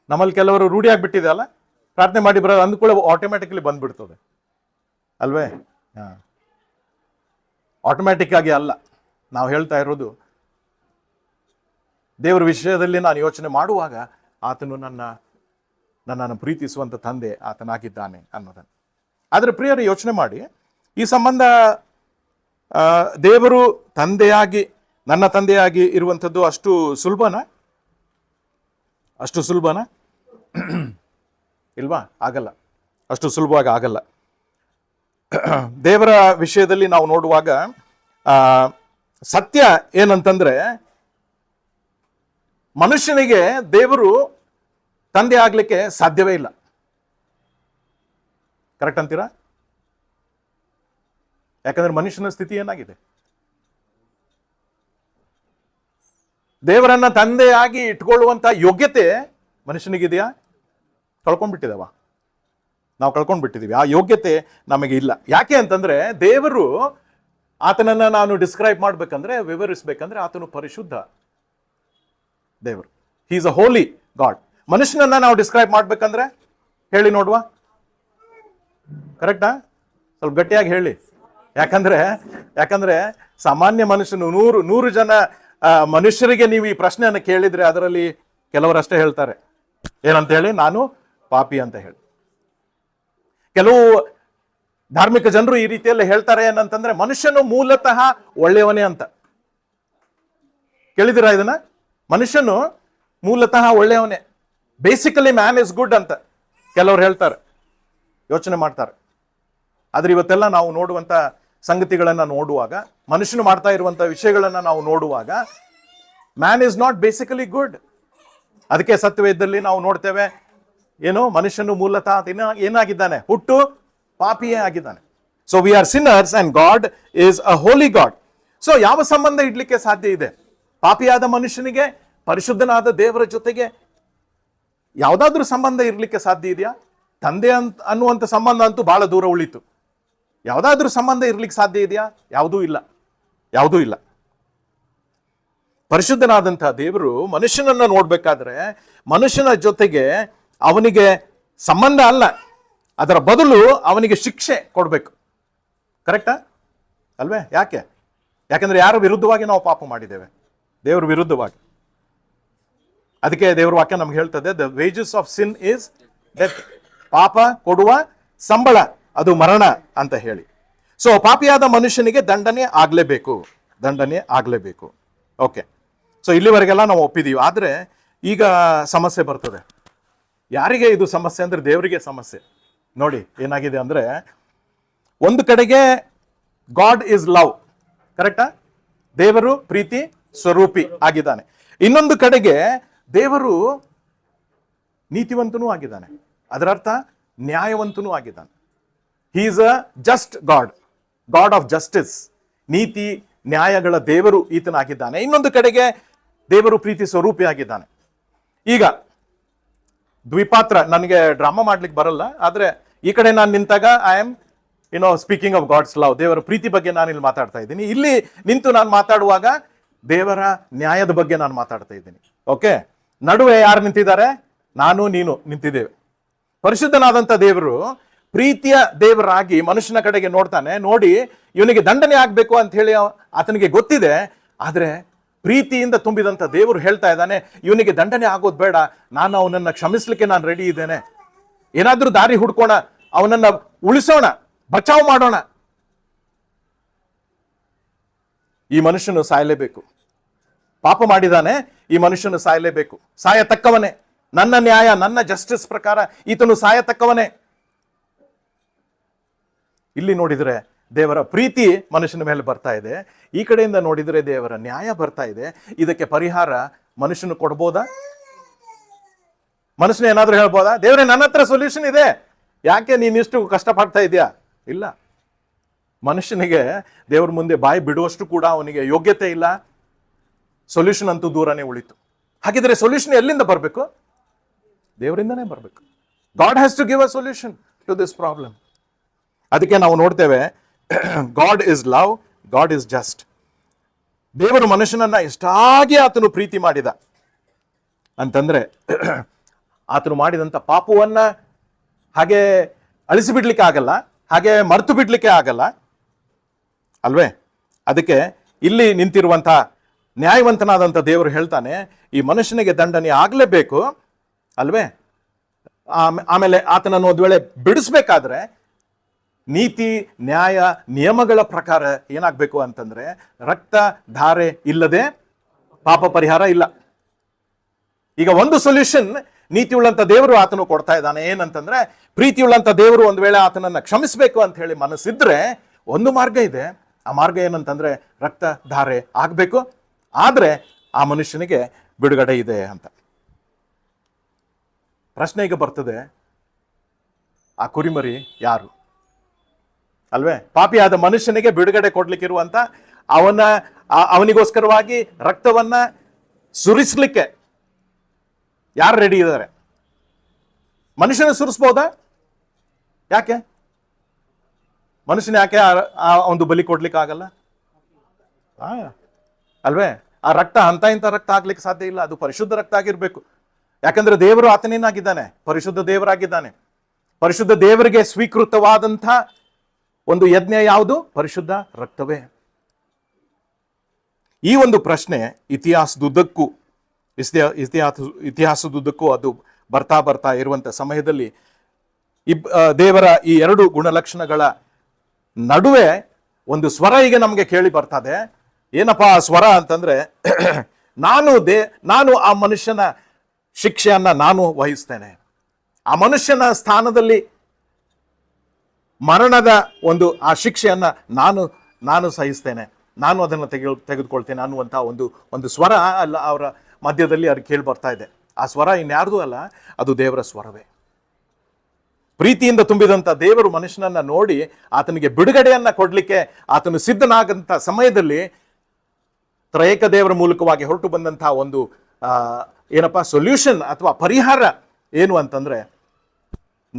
ನಮ್ಮಲ್ಲಿ ಕೆಲವರು ರೂಢಿ ಆಗಿಬಿಟ್ಟಿದೆ ಅಲ್ಲ, ಪ್ರಾರ್ಥನೆ ಮಾಡಿ ಬರೋದು ಅಂದ್ಕೂಡ ಆಟೋಮ್ಯಾಟಿಕ್ಲಿ ಬಂದ್ಬಿಡ್ತದೆ ಅಲ್ವೇ? ಆಟೋಮ್ಯಾಟಿಕ್ ಆಗಿ ಅಲ್ಲ, ನಾವು ಹೇಳ್ತಾ ಇರೋದು ದೇವರ ವಿಷಯದಲ್ಲಿ ನಾನು ಯೋಚನೆ ಮಾಡುವಾಗ ಆತನು ನನ್ನನ್ನು ಪ್ರೀತಿಸುವಂಥ ತಂದೆ ಆತನಾಗಿದ್ದಾನೆ ಅನ್ನೋದನ್ನು. ಆದರೆ ಪ್ರಿಯರು ಯೋಚನೆ ಮಾಡಿ, ಈ ಸಂಬಂಧ ದೇವರು ತಂದೆಯಾಗಿ, ನನ್ನ ತಂದೆಯಾಗಿ ಇರುವಂಥದ್ದು ಅಷ್ಟು ಸುಲಭನಾ? ಇಲ್ವಾ? ಆಗಲ್ಲ, ಅಷ್ಟು ಸುಲಭವಾಗಿ ಆಗಲ್ಲ. ದೇವರ ವಿಷಯದಲ್ಲಿ ನಾವು ನೋಡುವಾಗ ಸತ್ಯ ಏನಂತಂದ್ರೆ, ಮನುಷ್ಯನಿಗೆ ದೇವರು ತಂದೆ ಆಗ್ಲಿಕ್ಕೆ ಸಾಧ್ಯವೇ ಇಲ್ಲ. ಕರೆಕ್ಟ್ ಅಂತೀರಾ? ಯಾಕಂದ್ರೆ ಮನುಷ್ಯನ ಸ್ಥಿತಿ ಏನಾಗಿದೆ? ದೇವರನ್ನ ತಂದೆಯಾಗಿ ಇಟ್ಕೊಳ್ಳುವಂತ ಯೋಗ್ಯತೆ ಮನುಷ್ಯನಿಗಿದೆಯಾ? ಕಳ್ಕೊಂಡ್ಬಿಟ್ಟಿದವ, ನಾವು ಕಳ್ಕೊಂಡ್ಬಿಟ್ಟಿದೀವಿ. ಆ ಯೋಗ್ಯತೆ ನಮಗೆ ಇಲ್ಲ. ಯಾಕೆ ಅಂತಂದ್ರೆ ದೇವರು ಆತನನ್ನ ನಾನು ಡಿಸ್ಕ್ರೈಬ್ ಮಾಡ್ಬೇಕಂದ್ರೆ, ವಿವರಿಸ್ಬೇಕಂದ್ರೆ ಆತನು ಪರಿಶುದ್ಧ ದೇವರು. He is a holy God. ಮನುಷ್ಯನನ್ನ ನಾವು ಡಿಸ್ಕ್ರೈಬ್ ಮಾಡ್ಬೇಕಂದ್ರೆ ಹೇಳಿ ನೋಡುವ, ಕರೆಕ್ಟಾ? ಸ್ವಲ್ಪ ಗಟ್ಟಿಯಾಗಿ ಹೇಳಿ. ಯಾಕಂದ್ರೆ ಸಾಮಾನ್ಯ ಮನುಷ್ಯನು 100 ಜನ ಮನುಷ್ಯರಿಗೆ ನೀವು ಈ ಪ್ರಶ್ನೆಯನ್ನು ಕೇಳಿದ್ರೆ ಅದರಲ್ಲಿ ಕೆಲವರಷ್ಟೇ ಹೇಳ್ತಾರೆ ಏನಂತ ಹೇಳಿ, ನಾನು ಪಾಪಿ ಅಂತ ಹೇಳಿ. ಕೆಲವು ಧಾರ್ಮಿಕ ಜನರು ಈ ರೀತಿಯಲ್ಲಿ ಹೇಳ್ತಾರೆ ಏನಂತಂದ್ರೆ ಮನುಷ್ಯನು ಮೂಲತಃ ಒಳ್ಳೆಯವನೇ ಅಂತ. ಕೇಳಿದಿರಾ ಇದನ್ನ? ಮನುಷ್ಯನು ಮೂಲತಃ ಒಳ್ಳೆಯವನೇ, ಬೇಸಿಕಲಿ ಮ್ಯಾನ್ ಇಸ್ ಗುಡ್ ಅಂತ ಕೆಲವರು ಹೇಳ್ತಾರೆ, ಯೋಚನೆ ಮಾಡ್ತಾರೆ. ಆದ್ರೆ ಇವತ್ತೆಲ್ಲ ನಾವು ನೋಡುವಂತ ಸಂಗತಿಗಳನ್ನ ನೋಡುವಾಗ, ಮನುಷ್ಯನು ಮಾಡ್ತಾ ಇರುವಂತ ವಿಷಯಗಳನ್ನ ನಾವು ನೋಡುವಾಗ, man is not basically good. ಅದಕ್ಕೆ ಸತ್ಯವೇದದಲ್ಲಿ ನಾವು ನೋಡ್ತೇವೆ, ಏನು, ಮನುಷ್ಯನು ಮೂಲತಃ ಏನಾಗಿದ್ದಾನೆ, ಹುಟ್ಟು ಪಾಪಿಯೇ ಆಗಿದ್ದಾನೆ. So we are sinners and God is a holy God. So ಯಾವ ಸಂಬಂಧ ಇಡ್ಲಿಕ್ಕೆ ಸಾಧ್ಯ ಇದೆ? ಪಾಪಿಯಾದ ಮನುಷ್ಯನಿಗೆ ಪರಿಶುದ್ಧನಾದ ದೇವರ ಜೊತೆಗೆ ಯಾವ್ದಾದ್ರೂ ಸಂಬಂಧ ಇರ್ಲಿಕ್ಕೆ ಸಾಧ್ಯ ಇದೆಯಾ? ತಂದೆ ಅನ್ನುವಂಥ ಸಂಬಂಧ ಅಂತೂ ಬಹಳ ದೂರ ಉಳಿತು. ಯಾವ್ದಾದ್ರೂ ಸಂಬಂಧ ಇರ್ಲಿಕ್ಕೆ ಸಾಧ್ಯ ಇದೆಯಾ? ಯಾವುದೂ ಇಲ್ಲ. ಪರಿಶುದ್ಧನಾದಂತಹ ದೇವರು ಮನುಷ್ಯನನ್ನ ನೋಡ್ಬೇಕಾದ್ರೆ ಮನುಷ್ಯನ ಜೊತೆಗೆ ಅವನಿಗೆ ಸಂಬಂಧ ಅಲ್ಲ, ಅದರ ಬದಲು ಅವನಿಗೆ ಶಿಕ್ಷೆ ಕೊಡ್ಬೇಕು. ಕರೆಕ್ಟಾ ಅಲ್ವೇ? ಯಾಕಂದ್ರೆ ಯಾರ ವಿರುದ್ಧವಾಗಿ ನಾವು ಪಾಪ ಮಾಡಿದ್ದೇವೆ? ದೇವರ ವಿರುದ್ಧವಾಗಿ. ಅದಕ್ಕೆ ದೇವರ ವಾಕ್ಯ ನಮ್ಗೆ ಹೇಳ್ತದೆ, the wages of sin is death. ಪಾಪ ಕೊಡುವ ಸಂಬಳ ಅದು ಮರಣ ಅಂತ ಹೇಳಿ. ಸೊ ಪಾಪಿಯಾದ ಮನುಷ್ಯನಿಗೆ ದಂಡನೆ ಆಗ್ಲೇಬೇಕು. ಓಕೆ, ಸೊ ಇಲ್ಲಿವರೆಗೆಲ್ಲ ನಾವು ಒಪ್ಪಿದೀವಿ. ಆದ್ರೆ ಈಗ ಸಮಸ್ಯೆ ಬರ್ತದೆ. ಯಾರಿಗೆ ಇದು ಸಮಸ್ಯೆ ಅಂದ್ರೆ ದೇವರಿಗೆ ಸಮಸ್ಯೆ. ನೋಡಿ ಏನಾಗಿದೆ ಅಂದ್ರೆ, ಒಂದು ಕಡೆಗೆ ಗಾಡ್ ಇಸ್ ಲವ್, ಕರೆಕ್ಟಾ? ದೇವರು ಪ್ರೀತಿ ಸ್ವರೂಪಿ ಆಗಿದ್ದಾನೆ. ಇನ್ನೊಂದು ಕಡೆಗೆ ದೇವರು ನೀತಿವಂತನೂ ಆಗಿದ್ದಾನೆ, ಅದರ ಅರ್ಥ ನ್ಯಾಯವಂತನೂ ಆಗಿದ್ದಾನೆ. ಹಿ is a just god of justice. ನೀತಿ ನ್ಯಾಯಗಳ ದೇವರು ಈತನಾಗಿದ್ದಾನೆ. ಇನ್ನೊಂದು ಕಡೆಗೆ ದೇವರು ಪ್ರೀತಿ ಸ್ವರೂಪಿ ಆಗಿದ್ದಾನೆ. ಈಗ ದ್ವಿಪಾತ್ರ, ನನಗೆ ಡ್ರಾಮಾ ಮಾಡ್ಲಿಕ್ಕೆ ಬರಲ್ಲ, ಆದ್ರೆ ಈ ಕಡೆ ನಾನು ನಿಂತಾಗ I am speaking of God's love, ದೇವರ ಪ್ರೀತಿ ಬಗ್ಗೆ ನಾನು ಇಲ್ಲಿ ಮಾತಾಡ್ತಾ ಇದ್ದೀನಿ. ಇಲ್ಲಿ ನಿಂತು ನಾನು ಮಾತಾಡುವಾಗ ದೇವರ ನ್ಯಾಯದ ಬಗ್ಗೆ ನಾನು ಮಾತಾಡ್ತಾ ಇದ್ದೀನಿ. ಓಕೆ, ನಡುವೆ ಯಾರು ನಿಂತಿದ್ದಾರೆ? ನಾನು ನೀನು ನಿಂತಿದ್ದೇವೆ. ಪರಿಶುದ್ಧನಾದಂಥ ದೇವರು ಪ್ರೀತಿಯ ದೇವರಾಗಿ ಮನುಷ್ಯನ ಕಡೆಗೆ ನೋಡ್ತಾನೆ. ನೋಡಿ, ಇವನಿಗೆ ದಂಡನೆ ಆಗ್ಬೇಕು ಅಂತ ಹೇಳಿ ಆತನಿಗೆ ಗೊತ್ತಿದೆ. ಆದ್ರೆ ಪ್ರೀತಿಯಿಂದ ತುಂಬಿದಂಥ ದೇವರು ಹೇಳ್ತಾ ಇದ್ದಾನೆ, ಇವನಿಗೆ ದಂಡನೆ ಆಗೋದು ಬೇಡ, ನಾನು ಅವನನ್ನ ಕ್ಷಮಿಸ್ಲಿಕ್ಕೆ ನಾನು ರೆಡಿ ಇದ್ದೇನೆ. ಏನಾದ್ರೂ ದಾರಿ ಹುಡ್ಕೋಣ, ಅವನನ್ನ ಉಳಿಸೋಣ, ಬಚಾವ್ ಮಾಡೋಣ. ಈ ಮನುಷ್ಯನು ಸಾಯಲೇಬೇಕು, ಪಾಪ ಮಾಡಿದಾನೆ, ಈ ಮನುಷ್ಯನು ಸಾಯಲೇಬೇಕು, ಸಾಯತಕ್ಕವನೇ. ನನ್ನ ನ್ಯಾಯ, ನನ್ನ ಜಸ್ಟಿಸ್ ಪ್ರಕಾರ ಈತನು ಸಾಯತಕ್ಕವನೇ. ಇಲ್ಲಿ ನೋಡಿದ್ರೆ ದೇವರ ಪ್ರೀತಿ ಮನುಷ್ಯನ ಮೇಲೆ ಬರ್ತಾ ಇದೆ, ಈ ಕಡೆಯಿಂದ ನೋಡಿದ್ರೆ ದೇವರ ನ್ಯಾಯ ಬರ್ತಾ ಇದೆ. ಇದಕ್ಕೆ ಪರಿಹಾರ ಮನುಷ್ಯನು ಕೊಡ್ಬೋದಾ? ಮನುಷ್ಯನ ಏನಾದ್ರೂ ಹೇಳ್ಬೋದಾ, ದೇವರೇ ನನ್ನ ಹತ್ರ ಸೊಲ್ಯೂಷನ್ ಇದೆ, ಯಾಕೆ ನೀನಿಷ್ಟು ಕಷ್ಟಪಡ್ತಾ ಇದೆಯಾ? ಇಲ್ಲ. ಮನುಷ್ಯನಿಗೆ ದೇವ್ರ ಮುಂದೆ ಬಾಯಿ ಬಿಡುವಷ್ಟು ಕೂಡ ಅವನಿಗೆ ಯೋಗ್ಯತೆ ಇಲ್ಲ. ಸೊಲ್ಯೂಷನ್ ಅಂತೂ ದೂರನೇ ಉಳಿತು. ಹಾಗಿದ್ರೆ ಸೊಲ್ಯೂಷನ್ ಎಲ್ಲಿಂದ ಬರಬೇಕು? ದೇವರಿಂದನೇ ಬರಬೇಕು. God has to give a solution to this problem. ಅದಕ್ಕೆ ನಾವು ನೋಡ್ತೇವೆ, God is love, God is just. ದೇವರು ಮನುಷ್ಯನನ್ನ ಎಷ್ಟಾಗಿ ಆತನು ಪ್ರೀತಿ ಮಾಡಿದ ಅಂತಂದ್ರೆ, ಆತನು ಮಾಡಿದಂಥ ಪಾಪವನ್ನ ಹಾಗೆ ಅಳಿಸಿಬಿಡ್ಲಿಕ್ಕೆ ಆಗಲ್ಲ, ಹಾಗೆ ಮರೆತು ಬಿಡ್ಲಿಕ್ಕೆ ಆಗಲ್ಲ ಅಲ್ವೇ? ಅದಕ್ಕೆ ಇಲ್ಲಿ ನಿಂತಿರುವಂಥ ನ್ಯಾಯವಂತನಾದಂಥ ದೇವರು ಹೇಳ್ತಾನೆ, ಈ ಮನುಷ್ಯನಿಗೆ ದಂಡನೆ ಆಗ್ಲೇಬೇಕು ಅಲ್ವೇ? ಆಮೇಲೆ ಆತನನ್ನು ಒಂದು ವೇಳೆ ಬಿಡಿಸ್ಬೇಕಾದ್ರೆ ನೀತಿ ನ್ಯಾಯ ನಿಯಮಗಳ ಪ್ರಕಾರ ಏನಾಗಬೇಕು ಅಂತಂದ್ರೆ, ರಕ್ತ ಧಾರೆ ಇಲ್ಲದೆ ಪಾಪ ಪರಿಹಾರ ಇಲ್ಲ. ಈಗ ಒಂದು ಸೊಲ್ಯೂಷನ್ ನೀತಿಯುಳ್ಳಂತ ದೇವರು ಆತನು ಕೊಡ್ತಾ ಇದ್ದಾನೆ. ಏನಂತಂದ್ರೆ, ಪ್ರೀತಿಯುಳ್ಳಂತ ದೇವರು ಒಂದು ವೇಳೆ ಆತನನ್ನ ಕ್ಷಮಿಸಬೇಕು ಅಂತ ಹೇಳಿ ಮನಸ್ಸಿದ್ರೆ ಒಂದು ಮಾರ್ಗ ಇದೆ. ಆ ಮಾರ್ಗ ಏನಂತಂದ್ರೆ, ರಕ್ತ ಧಾರೆ ಆಗ್ಬೇಕು, ಆದ್ರೆ ಆ ಮನುಷ್ಯನಿಗೆ ಬಿಡುಗಡೆ ಇದೆ ಅಂತ. ಪ್ರಶ್ನೆ ಈಗ ಬರ್ತದೆ, ಆ ಕುರಿಮರಿ ಯಾರು ಅಲ್ವೇ? ಪಾಪಿಯಾದ ಮನುಷ್ಯನಿಗೆ ಬಿಡುಗಡೆ ಕೊಡ್ಲಿಕ್ಕಿರುವಂತ ಅವನಿಗೋಸ್ಕರವಾಗಿ ರಕ್ತವನ್ನ ಸುರಿಸ್ಲಿಕ್ಕೆ ಯಾರು ರೆಡಿ ಇದ್ದಾರೆ? ಮನುಷ್ಯನ ಸುರಿಸ್ಬೋದಾ? ಯಾಕೆ ಮನುಷ್ಯನ ಯಾಕೆ ಆ ಒಂದು ಬಲಿ ಕೊಡ್ಲಿಕ್ಕೆ ಆಗಲ್ಲ? ಅಲ್ವೇ? ಆ ರಕ್ತ ಅಂತ ಇಂಥ ರಕ್ತ ಆಗ್ಲಿಕ್ಕೆ ಸಾಧ್ಯ ಇಲ್ಲ, ಅದು ಪರಿಶುದ್ಧ ರಕ್ತ ಆಗಿರ್ಬೇಕು. ಯಾಕಂದ್ರೆ ದೇವರು ಆತನೇನಾಗಿದ್ದಾನೆ? ಪರಿಶುದ್ಧ ದೇವರಾಗಿದ್ದಾನೆ. ಪರಿಶುದ್ಧ ದೇವರಿಗೆ ಸ್ವೀಕೃತವಾದಂಥ ಒಂದು ಯಜ್ಞ ಯಾವುದು? ಪರಿಶುದ್ಧ ರಕ್ತವೇ. ಈ ಒಂದು ಪ್ರಶ್ನೆ ಇತಿಹಾಸದುದ್ದಕ್ಕೂ ಅದು ಬರ್ತಾ ಬರ್ತಾ ಇರುವಂತ ಸಮಯದಲ್ಲಿ ದೇವರ ಈ ಎರಡು ಗುಣಲಕ್ಷಣಗಳ ನಡುವೆ ಒಂದು ಸ್ವರ ಈಗ ನಮಗೆ ಕೇಳಿ ಬರ್ತದೆ. ಏನಪ್ಪಾ ಆ ಸ್ವರ ಅಂತಂದ್ರೆ, ನಾನು ಆ ಮನುಷ್ಯನ ಶಿಕ್ಷೆಯನ್ನ ನಾನು ವಹಿಸ್ತೇನೆ. ಆ ಮನುಷ್ಯನ ಸ್ಥಾನದಲ್ಲಿ ಮರಣದ ಆ ಶಿಕ್ಷೆಯನ್ನ ನಾನು ಸಹಿಸ್ತೇನೆ, ನಾನು ಅದನ್ನು ತೆಗೆದುಕೊಳ್ತೇನೆ ಅನ್ನುವಂಥ ಒಂದು ಸ್ವರ ಅಲ್ಲ ಅವರ ಮಧ್ಯದಲ್ಲಿ ಅವ್ರಿಗೆ ಕೇಳಿ ಬರ್ತಾ ಇದೆ. ಆ ಸ್ವರ ಇನ್ಯಾರ್ದು ಅಲ್ಲ, ಅದು ದೇವರ ಸ್ವರವೇ. ಪ್ರೀತಿಯಿಂದ ತುಂಬಿದಂಥ ದೇವರು ಮನುಷ್ಯನನ್ನ ನೋಡಿ ಆತನಿಗೆ ಬಿಡುಗಡೆಯನ್ನ ಕೊಡ್ಲಿಕ್ಕೆ ಆತನು ಸಿದ್ಧನಾಗಂತ ಸಮಯದಲ್ಲಿ ತ್ರಯೇಕ ದೇವರ ಮೂಲಕವಾಗಿ ಹೊರಟು ಬಂದಂತಹ ಒಂದು ಸೊಲ್ಯೂಷನ್ ಅಥವಾ ಪರಿಹಾರ ಏನು ಅಂತಂದ್ರೆ,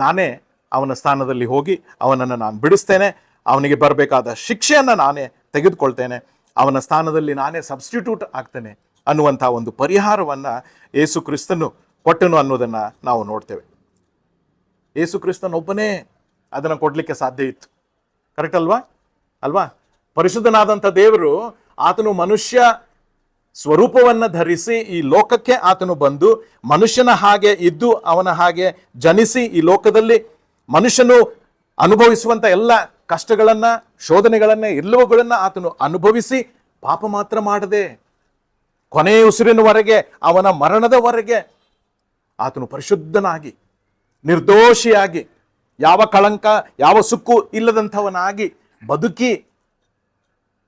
ನಾನೇ ಅವನ ಸ್ಥಾನದಲ್ಲಿ ಹೋಗಿ ಅವನನ್ನು ನಾನು ಬಿಡಿಸ್ತೇನೆ, ಅವನಿಗೆ ಬರಬೇಕಾದ ಶಿಕ್ಷೆಯನ್ನ ನಾನೇ ತೆಗೆದುಕೊಳ್ತೇನೆ, ಅವನ ಸ್ಥಾನದಲ್ಲಿ ನಾನೇ ಸಬ್ಸ್ಟಿಟ್ಯೂಟ್ ಆಗ್ತೇನೆ ಅನ್ನುವಂಥ ಒಂದು ಪರಿಹಾರವನ್ನ ಯೇಸು ಕ್ರಿಸ್ತನು ಕೊಟ್ಟನು ಅನ್ನೋದನ್ನ ನಾವು ನೋಡ್ತೇವೆ. ಯೇಸು ಕ್ರಿಸ್ತನೊಬ್ಬನೇ ಅದನ್ನು ಕೊಡ್ಲಿಕ್ಕೆ ಸಾಧ್ಯ ಇತ್ತು. ಕರೆಕ್ಟ್ ಅಲ್ವಾ? ಪರಿಶುದ್ಧನಾದಂಥ ದೇವರು ಆತನು ಮನುಷ್ಯ ಸ್ವರೂಪವನ್ನ ಧರಿಸಿ ಈ ಲೋಕಕ್ಕೆ ಆತನು ಬಂದು ಮನುಷ್ಯನ ಹಾಗೆ ಇದ್ದು ಅವನ ಹಾಗೆ ಜನಿಸಿ ಈ ಲೋಕದಲ್ಲಿ ಮನುಷ್ಯನು ಅನುಭವಿಸುವಂತ ಎಲ್ಲ ಕಷ್ಟಗಳನ್ನ, ಶೋಧನೆಗಳನ್ನ, ಎಲ್ಲವುಗಳನ್ನ ಆತನು ಅನುಭವಿಸಿ ಪಾಪ ಮಾತ್ರ ಮಾಡದೆ ಕೊನೆಯ ಉಸಿರಿನವರೆಗೆ, ಅವನ ಮರಣದವರೆಗೆ ಆತನು ಪರಿಶುದ್ಧನಾಗಿ, ನಿರ್ದೋಷಿಯಾಗಿ, ಯಾವ ಕಳಂಕ ಯಾವ ಸುಕ್ಕು ಇಲ್ಲದಂಥವನಾಗಿ ಬದುಕಿ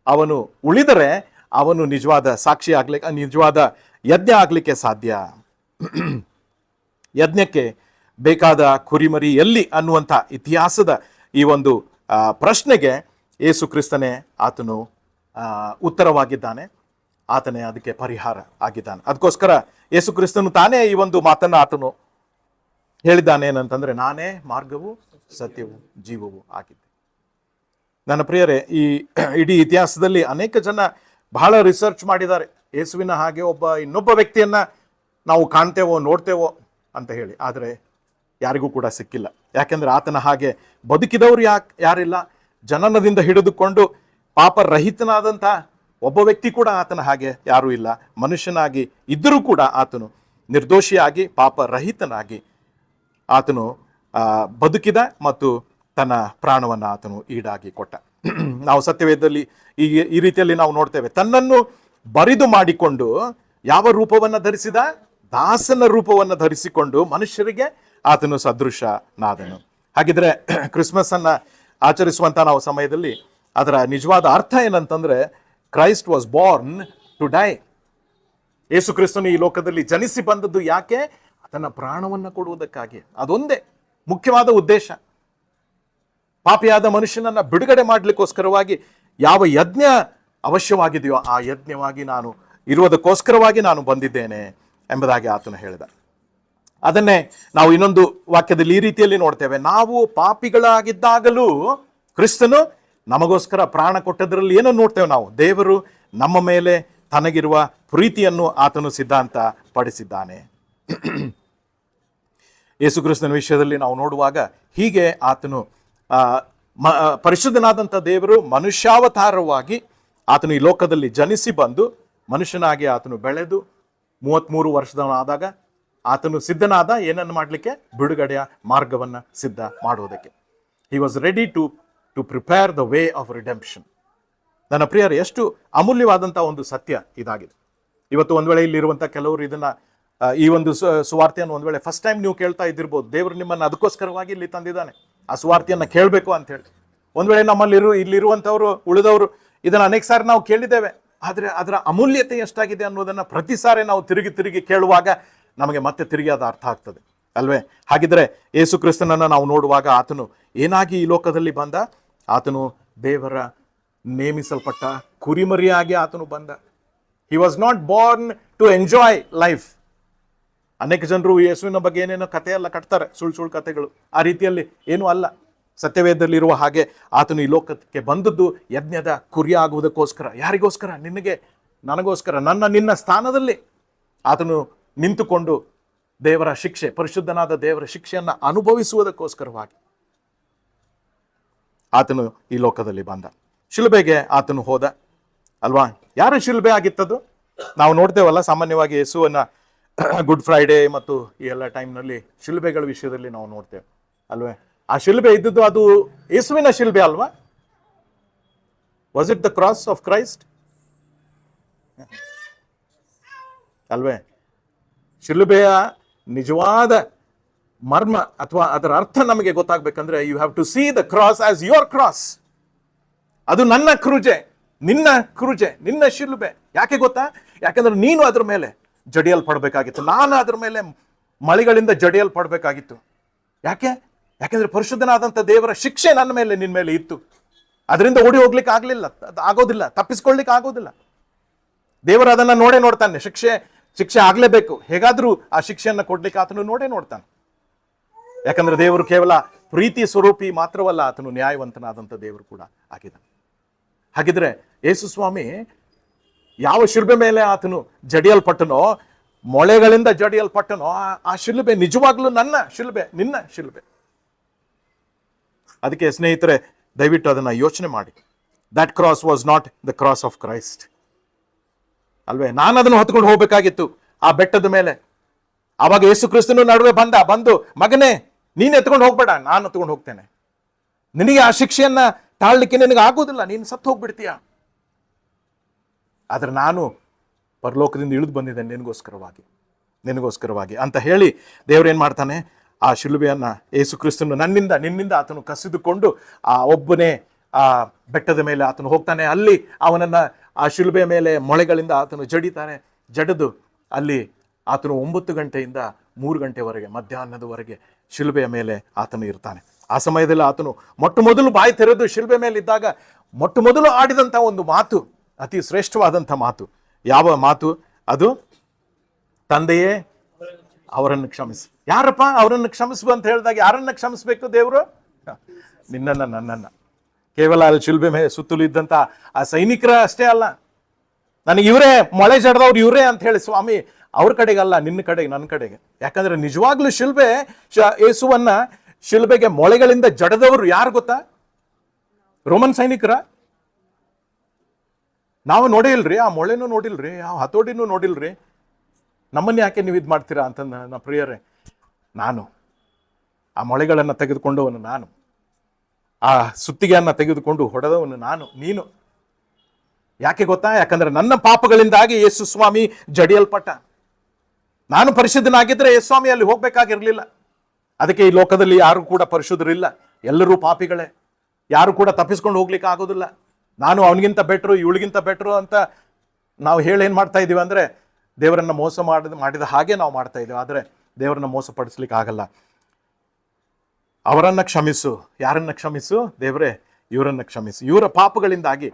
ಅವನು ಉಳಿದರೆ ಅವನು ನಿಜವಾದ ಸಾಕ್ಷಿ ಆಗ್ಲಿಕ್ಕೆ, ನಿಜವಾದ ಯಜ್ಞ ಆಗ್ಲಿಕ್ಕೆ ಸಾಧ್ಯ. ಯಜ್ಞಕ್ಕೆ ಬೇಕಾದ ಕುರಿಮರಿ ಎಲ್ಲಿ ಅನ್ನುವಂಥ ಇತಿಹಾಸದ ಈ ಒಂದು ಪ್ರಶ್ನೆಗೆ ಯೇಸು ಕ್ರಿಸ್ತನೇ ಆತನು ಉತ್ತರವಾಗಿದ್ದಾನೆ, ಆತನೇ ಅದಕ್ಕೆ ಪರಿಹಾರ ಆಗಿದ್ದಾನೆ. ಅದಕ್ಕೋಸ್ಕರ ಯೇಸು ಕ್ರಿಸ್ತನು ತಾನೇ ಈ ಒಂದು ಮಾತನ್ನ ಆತನು ಹೇಳಿದ್ದಾನೆ ಏನಂತಂದ್ರೆ, ನಾನೇ ಮಾರ್ಗವು ಸತ್ಯವು ಜೀವವು ಆಗಿದ್ದೆ. ನನ್ನ ಪ್ರಿಯರೇ, ಈ ಇಡೀ ಇತಿಹಾಸದಲ್ಲಿ ಅನೇಕ ಜನ ಬಹಳ ರಿಸರ್ಚ್ ಮಾಡಿದ್ದಾರೆ, ಯೇಸುವಿನ ಹಾಗೆ ಇನ್ನೊಬ್ಬ ವ್ಯಕ್ತಿಯನ್ನ ನಾವು ಕಾಣ್ತೇವೋ ನೋಡ್ತೇವೋ ಅಂತ ಹೇಳಿ. ಆದರೆ ಯಾರಿಗೂ ಕೂಡ ಸಿಕ್ಕಿಲ್ಲ. ಯಾಕೆಂದ್ರೆ ಆತನ ಹಾಗೆ ಬದುಕಿದವರು ಯಾರಿಲ್ಲ. ಜನನದಿಂದ ಹಿಡಿದುಕೊಂಡು ಪಾಪರಹಿತನಾದಂಥ ಒಬ್ಬ ವ್ಯಕ್ತಿ ಕೂಡ ಆತನ ಹಾಗೆ ಯಾರೂ ಇಲ್ಲ. ಮನುಷ್ಯನಾಗಿ ಇದ್ದರೂ ಕೂಡ ಆತನು ನಿರ್ದೋಷಿಯಾಗಿ ಪಾಪರಹಿತನಾಗಿ ಆತನು ಬದುಕಿದ ಮತ್ತು ತನ್ನ ಪ್ರಾಣವನ್ನು ಆತನು ಈಡಾಗಿ ಕೊಟ್ಟ. ನಾವು ಸತ್ಯವೇದದಲ್ಲಿ ಈ ರೀತಿಯಲ್ಲಿ ನಾವು ನೋಡ್ತೇವೆ, ತನ್ನನ್ನು ಬರಿದು ಮಾಡಿಕೊಂಡು ಯಾವ ರೂಪವನ್ನು ಧರಿಸಿದ? ದಾಸನ ರೂಪವನ್ನು ಧರಿಸಿಕೊಂಡು ಮನುಷ್ಯರಿಗೆ ಆತನು ಸದೃಶನಾದನು. ಹಾಗಿದ್ರೆ ಕ್ರಿಸ್ಮಸ್ ಅನ್ನ ಆಚರಿಸುವಂತ ನಾವು ಸಮಯದಲ್ಲಿ ಅದರ ನಿಜವಾದ ಅರ್ಥ ಏನಂತಂದ್ರೆ, Christ was born to die. ಯೇಸು ಕ್ರಿಸ್ತನು ಈ ಲೋಕದಲ್ಲಿ ಜನಿಸಿ ಬಂದದ್ದು ಯಾಕೆ? ತನ್ನ ಪ್ರಾಣವನ್ನು ಕೊಡುವುದಕ್ಕಾಗಿ. ಅದೊಂದೇ ಮುಖ್ಯವಾದ ಉದ್ದೇಶ. ಪಾಪಿಯಾದ ಮನುಷ್ಯನನ್ನ ಬಿಡುಗಡೆ ಮಾಡಲಿಕ್ಕೋಸ್ಕರವಾಗಿ ಯಾವ ಯಜ್ಞ ಅವಶ್ಯವಾಗಿದೆಯೋ ಆ ಯಜ್ಞವಾಗಿ ನಾನು ಇರುವುದಕ್ಕೋಸ್ಕರವಾಗಿ ನಾನು ಬಂದಿದ್ದೇನೆ ಎಂಬುದಾಗಿ ಆತನು ಹೇಳಿದ. ಅದನ್ನೇ ನಾವು ಇನ್ನೊಂದು ವಾಕ್ಯದಲ್ಲಿ ಈ ರೀತಿಯಲ್ಲಿ ನೋಡ್ತೇವೆ, ನಾವು ಪಾಪಿಗಳಾಗಿದ್ದಾಗಲೂ ಕ್ರಿಸ್ತನು ನಮಗೋಸ್ಕರ ಪ್ರಾಣ ಕೊಟ್ಟದ್ರಲ್ಲಿ ಏನನ್ನು ನೋಡ್ತೇವೆ ನಾವು? ದೇವರು ನಮ್ಮ ಮೇಲೆ ತನಗಿರುವ ಪ್ರೀತಿಯನ್ನು ಆತನು ಸಿದ್ಧಾಂತ ಪಡಿಸಿದ್ದಾನೆ. ಯೇಸು ಕ್ರಿಸ್ತನ ವಿಷಯದಲ್ಲಿ ನಾವು ನೋಡುವಾಗ ಹೀಗೆ ಆತನು ಪರಿಶುದ್ಧನಾದಂಥ ದೇವರು ಮನುಷ್ಯಾವತಾರವಾಗಿ ಆತನು ಈ ಲೋಕದಲ್ಲಿ ಜನಿಸಿ ಬಂದು ಮನುಷ್ಯನಾಗಿ ಆತನು ಬೆಳೆದು 33 ವರ್ಷದವನಾದಾಗ ಆತನು ಸಿದ್ಧನಾದ ಏನನ್ನು ಮಾಡಲಿಕ್ಕೆ? ಬಿಡುಗಡೆಯ ಮಾರ್ಗವನ್ನ ಸಿದ್ಧ ಮಾಡುವುದಕ್ಕೆ. He was ready to prepare the way of redemption. ನನ್ನ ಪ್ರಿಯರೇ, ಎಷ್ಟು ಅಮೂಲ್ಯವಾದಂಥ ಒಂದು ಸತ್ಯ ಇದಾಗಿದೆ. ಇವತ್ತು ಒಂದ್ ವೇಳೆ ಇಲ್ಲಿರುವಂಥ ಕೆಲವರು ಇದನ್ನ ಈ ಒಂದು ಸುವಾರ್ತೆಯನ್ನು ಒಂದ್ ವೇಳೆ ಫಸ್ಟ್ ಟೈಮ್ ನೀವು ಕೇಳ್ತಾ ಇದ್ದಿರ್ಬೋದು. ದೇವರು ನಿಮ್ಮನ್ನು ಅದಕ್ಕೋಸ್ಕರವಾಗಿ ಇಲ್ಲಿ ತಂದಿದ್ದಾನೆ, ಆ ಸುವಾರ್ತೆಯನ್ನ ಕೇಳಬೇಕು ಅಂತ ಹೇಳಿ. ಒಂದ್ ವೇಳೆ ಇಲ್ಲಿರುವಂಥವ್ರು ಉಳಿದವರು ಇದನ್ನ ಅನೇಕ ಸಾರಿ ನಾವು ಕೇಳಿದ್ದೇವೆ. ಆದರೆ ಅದರ ಅಮೂಲ್ಯತೆ ಎಷ್ಟಾಗಿದೆ ಅನ್ನೋದನ್ನ ಪ್ರತಿ ಸಾರಿ ನಾವು ತಿರುಗಿ ಕೇಳುವಾಗ ನಮಗೆ ಮತ್ತೆ ತಿರುಗಿ ಅದು ಅರ್ಥ ಆಗ್ತದೆ ಅಲ್ವೇ? ಹಾಗಿದ್ರೆ ಯೇಸು ಕ್ರಿಸ್ತನನ್ನ ನಾವು ನೋಡುವಾಗ ಆತನು ಏನಾಗಿ ಈ ಲೋಕದಲ್ಲಿ ಬಂದ? ಆತನು ದೇವರ ನೇಮಿಸಲ್ಪಟ್ಟ ಕುರಿಮರಿಯಾಗಿ ಆತನು ಬಂದ. He was not born to enjoy life. ಅನೇಕ ಜನರು ಯೇಸುವಿನ ಬಗ್ಗೆ ಏನೇನೋ ಕಥೆಯೆಲ್ಲ ಕಟ್ತಾರೆ, ಸುಳ್ಳು ಕಥೆಗಳು. ಆ ರೀತಿಯಲ್ಲಿ ಏನೂ ಅಲ್ಲ. ಸತ್ಯವೇದದಲ್ಲಿರುವ ಹಾಗೆ ಆತನು ಈ ಲೋಕಕ್ಕೆ ಬಂದದ್ದು ಯಜ್ಞದ ಕುರಿಯಾಗುವುದಕ್ಕೋಸ್ಕರ. ಯಾರಿಗೋಸ್ಕರ? ನಿನಗೆ, ನನಗೋಸ್ಕರ, ನಿನ್ನ ಸ್ಥಾನದಲ್ಲಿ ಆತನು ನಿಂತುಕೊಂಡು ದೇವರ ಶಿಕ್ಷೆ, ಪರಿಶುದ್ಧನಾದ ದೇವರ ಶಿಕ್ಷೆಯನ್ನು ಅನುಭವಿಸುವುದಕ್ಕೋಸ್ಕರವಾಗಿ ಆತನು ಈ ಲೋಕದಲ್ಲಿ ಬಂದ. ಶಿಲುಬೆಗೆ ಆತನು ಹೋದ ಅಲ್ವಾ? ಯಾರು ಶಿಲುಬೆ ಆಗಿತ್ತದು? ನಾವು ನೋಡ್ತೇವಲ್ಲ, ಸಾಮಾನ್ಯವಾಗಿ ಯೇಸುವನ್ನ ಗುಡ್ ಫ್ರೈಡೇ ಮತ್ತು ಈ ಎಲ್ಲ ಟೈಮ್ನಲ್ಲಿ ಶಿಲುಬೆಗಳ ವಿಷಯದಲ್ಲಿ ನಾವು ನೋಡ್ತೇವೆ ಅಲ್ವೇ? ಆ ಶಿಲುಬೆ ಇದ್ದದ್ದು ಅದು ಯೇಸುವಿನ ಶಿಲುಬೆ ಅಲ್ವಾ? Was it the cross of Christ ಅಲ್ವೇ? ಶಿಲುಬೆಯ ನಿಜವಾದ ಮರ್ಮ ಅಥವಾ ಅದರ ಅರ್ಥ ನಮಗೆ ಗೊತ್ತಾಗಬೇಕಂದ್ರೆ you have to see the cross as your cross. ಅದು ನನ್ನ ಕ್ರೂಜೆ, ನಿನ್ನ ಕ್ರೂಜೆ, ನಿನ್ನ ಶಿಲುಬೆ. ಯಾಕೆ ಗೊತ್ತಾ? ಯಾಕಂದ್ರೆ ನೀನು ಅದ್ರ ಮೇಲೆ ಜಡಿಯಲ್ಪಡಬೇಕಾಗಿತ್ತು, ನಾನು ಅದ್ರ ಮೇಲೆ ಮಳೆಗಳಿಂದ ಜಡಿಯಲ್ಪಡಬೇಕಾಗಿತ್ತು. ಯಾಕೆಂದ್ರೆ ಪರಿಶುದ್ಧನಾದಂಥ ದೇವರ ಶಿಕ್ಷೆ ನನ್ನ ಮೇಲೆ, ನಿನ್ನ ಮೇಲೆ ಇತ್ತು. ಅದರಿಂದ ಓಡಿ ಹೋಗ್ಲಿಕ್ಕೆ ಆಗೋದಿಲ್ಲ, ತಪ್ಪಿಸ್ಕೊಳ್ಲಿಕ್ಕೆ ಆಗೋದಿಲ್ಲ. ದೇವರು ಅದನ್ನ ನೋಡ್ತಾನೆ. ಶಿಕ್ಷೆ ಆಗ್ಲೇಬೇಕು, ಹೇಗಾದ್ರೂ ಆ ಶಿಕ್ಷೆಯನ್ನು ಕೊಡ್ಲಿಕ್ಕೆ ಆತನು ನೋಡ್ತಾನೆ. ಯಾಕಂದ್ರೆ ದೇವರು ಕೇವಲ ಪ್ರೀತಿ ಸ್ವರೂಪಿ ಮಾತ್ರವಲ್ಲ, ಆತನು ನ್ಯಾಯವಂತನಾದಂಥ ದೇವರು ಕೂಡ ಆಗಿದ್ದಾನೆ. ಹಾಗಿದ್ರೆ ಯೇಸು ಸ್ವಾಮಿ ಯಾವ ಶಿಲುಬೆ ಮೇಲೆ ಆತನು ಜಡಿಯಲ್ಪಟ್ಟನೋ, ಮೊಳೆಗಳಿಂದ ಜಡಿಯಲ್ಪಟ್ಟನೋ, ಆ ಶಿಲುಬೆ ನಿಜವಾಗ್ಲೂ ನನ್ನ ಶಿಲುಬೆ, ನಿನ್ನ ಶಿಲುಬೆ. ಅದಕ್ಕೆ ಸ್ನೇಹಿತರೆ, ದಯವಿಟ್ಟು ಅದನ್ನ ಯೋಚನೆ ಮಾಡಿ. That cross was not the cross of Christ ಅಲ್ವೇ? ನಾನು ಅದನ್ನು ಹೊತ್ಕೊಂಡು ಹೋಗ್ಬೇಕಾಗಿತ್ತು ಆ ಬೆಟ್ಟದ ಮೇಲೆ. ಆವಾಗ ಯೇಸು ಕ್ರಿಸ್ತನು ನಡುವೆ ಬಂದು, ಮಗನೇ ನೀನು ಎತ್ಕೊಂಡು ಹೋಗ್ಬೇಡ, ನಾನು ಎತ್ಕೊಂಡು ಹೋಗ್ತೇನೆ. ನಿನಗೆ ಆ ಶಿಕ್ಷೆಯನ್ನ ತಾಳ್ಲಿಕ್ಕೆ ನಿನಗೆ ಆಗೋದಿಲ್ಲ, ನೀನು ಸತ್ತು ಹೋಗ್ಬಿಡ್ತೀಯ. ಆದ್ರೆ ನಾನು ಪರಲೋಕದಿಂದ ಇಳಿದು ಬಂದಿದ್ದೇನೆ ನಿನಗೋಸ್ಕರವಾಗಿ ಅಂತ ಹೇಳಿ ದೇವ್ರೇನ್ ಮಾಡ್ತಾನೆ? ಆ ಶಿಲುಬೆಯನ್ನ ಯೇಸು ಕ್ರಿಸ್ತನು ನಿನ್ನಿಂದ ಆತನು ಕಸಿದುಕೊಂಡು ಆ ಒಬ್ಬನೇ ಆ ಬೆಟ್ಟದ ಮೇಲೆ ಆತನು ಹೋಗ್ತಾನೆ. ಅಲ್ಲಿ ಅವನನ್ನ ಆ ಶಿಲುಬೆ ಮೇಲೆ ಮೊಳೆಗಳಿಂದ ಆತನು ಜಡಿದು ಅಲ್ಲಿ ಆತನು 9 ಗಂಟೆಯಿಂದ 3 ಗಂಟೆವರೆಗೆ, ಮಧ್ಯಾಹ್ನದವರೆಗೆ ಶಿಲುಬೆಯ ಮೇಲೆ ಆತನು ಇರ್ತಾನೆ. ಆ ಸಮಯದಲ್ಲಿ ಆತನು ಮೊಟ್ಟಮೊದಲು ಬಾಯಿ ತೆರೆದು ಶಿಲುಬೆ ಮೇಲೆ ಇದ್ದಾಗ ಮೊಟ್ಟಮೊದಲು ಆಡಿದಂಥ ಒಂದು ಮಾತು, ಅತಿ ಶ್ರೇಷ್ಠವಾದಂಥ ಮಾತು. ಯಾವ ಮಾತು ಅದು? ತಂದೆಯೇ ಅವರನ್ನು ಕ್ಷಮಿಸಿ. ಯಾರಪ್ಪ ಅವರನ್ನು ಕ್ಷಮಿಸು ಅಂತ ಹೇಳಿದಾಗ ಯಾರನ್ನ ಕ್ಷಮಿಸ್ಬೇಕು ದೇವರು? ನಿನ್ನನ್ನ, ನನ್ನನ್ನ. ಕೇವಲ ಅಲ್ಲಿ ಶಿಲುಬೆ ಮೇಲೆ ಸುತ್ತಲೂ ಇದ್ದಂತ ಆ ಸೈನಿಕರ ಅಷ್ಟೇ ಅಲ್ಲ, ನನಗೆ ಇವರೇ ಮೊಳೆ ಜಡ್ದವ್ರು ಇವರೇ ಅಂತ ಹೇಳಿ ಸ್ವಾಮಿ, ಅವ್ರ ಕಡೆಗಲ್ಲ, ನಿನ್ನ ಕಡೆಗೆ, ನನ್ನ ಕಡೆಗೆ. ಯಾಕಂದ್ರೆ ನಿಜವಾಗ್ಲೂ ಯೇಸುವನ್ನ ಶಿಲುಬೆಗೆ ಮೊಳೆಗಳಿಂದ ಜಡದವರು ಯಾರು ಗೊತ್ತಾ? ರೋಮನ್ ಸೈನಿಕರ. ನಾವು ನೋಡೇ ಇಲ್ರಿ, ಆ ಮೊಳೆನೂ ನೋಡಿಲ್ರಿ, ಆ ಹತೋಟಿನೂ ನೋಡಿಲ್ರಿ. ನಮ್ಮನ್ನ ಯಾಕೆ ನೀವು ಇದು ಮಾಡ್ತೀರಾ ಅಂತ ನನ್ನ ಪ್ರಿಯರೇ, ನಾನು ಆ ಮೊಳೆಗಳನ್ನು ತೆಗೆದುಕೊಂಡವನು, ನಾನು ಆ ಸುತ್ತಿಗೆಯನ್ನ ತೆಗೆದುಕೊಂಡು ಹೊಡೆದವನು ನಾನು, ನೀನು. ಯಾಕೆ ಗೊತ್ತಾ? ಯಾಕಂದ್ರೆ ನನ್ನ ಪಾಪಗಳಿಂದಾಗಿ ಯೇಸು ಸ್ವಾಮಿ ಜಡಿಯಲ್ಪಟ್ಟ. ನಾನು ಪರಿಶುದ್ಧನಾಗಿದ್ರೆ ಯೇಸು ಸ್ವಾಮಿ ಅಲ್ಲಿ ಹೋಗ್ಬೇಕಾಗಿರ್ಲಿಲ್ಲ. ಅದಕ್ಕೆ ಈ ಲೋಕದಲ್ಲಿ ಯಾರು ಕೂಡ ಪರಿಶುದ್ಧರಿಲ್ಲ, ಎಲ್ಲರೂ ಪಾಪಿಗಳೇ. ಯಾರು ಕೂಡ ತಪ್ಪಿಸ್ಕೊಂಡು ಹೋಗ್ಲಿಕ್ಕೆ ಆಗೋದಿಲ್ಲ. ನಾನು ಅವನಿಗಿಂತ ಬೆಟ್ರು, ಇವಳಿಗಿಂತ ಬೆಟ್ರು ಅಂತ ನಾವು ಏನ್ ಮಾಡ್ತಾ ಇದೀವಿ ಅಂದ್ರೆ ದೇವರನ್ನ ಮೋಸ ಮಾಡಿದ ಹಾಗೆ ನಾವು ಮಾಡ್ತಾ ಇದ್ದೀವಿ. ಆದರೆ ದೇವರನ್ನ ಮೋಸಪಡಿಸ್ಲಿಕ್ಕೆ ಆಗಲ್ಲ. ಅವರನ್ನ ಕ್ಷಮಿಸು. ಯಾರನ್ನ ಕ್ಷಮಿಸು? ದೇವರೇ ಇವರನ್ನ ಕ್ಷಮಿಸು. ಇವರ ಪಾಪಗಳಿಂದಾಗಿ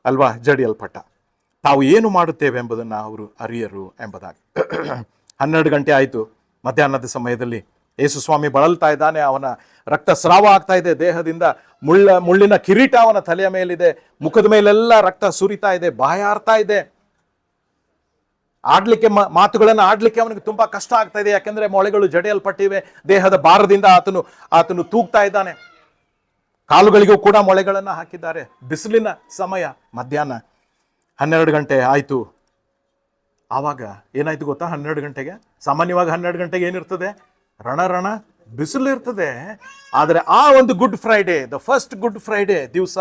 ಅಲ್ವಾ ಜಡಿಯಲ್ಪಟ್ಟ. ತಾವು ಏನು ಮಾಡುತ್ತೇವೆ ಎಂಬುದನ್ನು ಅವರು ಅರಿಯರು ಎಂಬುದಾಗಿ. 12 ಗಂಟೆ ಆಯಿತು, ಮಧ್ಯಾಹ್ನದ ಸಮಯದಲ್ಲಿ ಯೇಸು ಸ್ವಾಮಿ ಬಳಲ್ತಾ ಇದ್ದಾನೆ. ಅವನ ರಕ್ತಸ್ರಾವ ಆಗ್ತಾ ಇದೆ ದೇಹದಿಂದ. ಮುಳ್ಳಿನ ಕಿರೀಟ ಅವನ ತಲೆಯ ಮೇಲಿದೆ, ಮುಖದ ಮೇಲೆಲ್ಲ ರಕ್ತ ಸುರಿತಾ ಇದೆ, ಬಾಯಾರ್ತಾ ಇದೆ. ಮಾತುಗಳನ್ನು ಆಡ್ಲಿಕ್ಕೆ ಅವನಿಗೆ ತುಂಬಾ ಕಷ್ಟ ಆಗ್ತಾ ಇದೆ. ಯಾಕೆಂದ್ರೆ ಮೊಳೆಗಳು ಜಡಿಯಲ್ಪಟ್ಟಿವೆ. ದೇಹದ ಭಾರದಿಂದ ಆತನು ತೂಗ್ತಾ ಇದ್ದಾನೆ. ಕಾಲುಗಳಿಗೂ ಕೂಡ ಮೊಳೆಗಳನ್ನು ಹಾಕಿದ್ದಾರೆ. ಬಿಸಿಲಿನ ಸಮಯ, ಮಧ್ಯಾಹ್ನ 12 ಗಂಟೆ ಆಯ್ತು. ಆವಾಗ ಏನಾಯ್ತು ಗೊತ್ತಾ? 12 ಗಂಟೆಗೆ, ಸಾಮಾನ್ಯವಾಗಿ 12 ಗಂಟೆಗೆ ಏನಿರ್ತದೆ? ರಣ ಬಿಸಿಲು ಇರ್ತದೆ. ಆದರೆ ಆ ಒಂದು good Friday, the first good Friday ದಿವಸ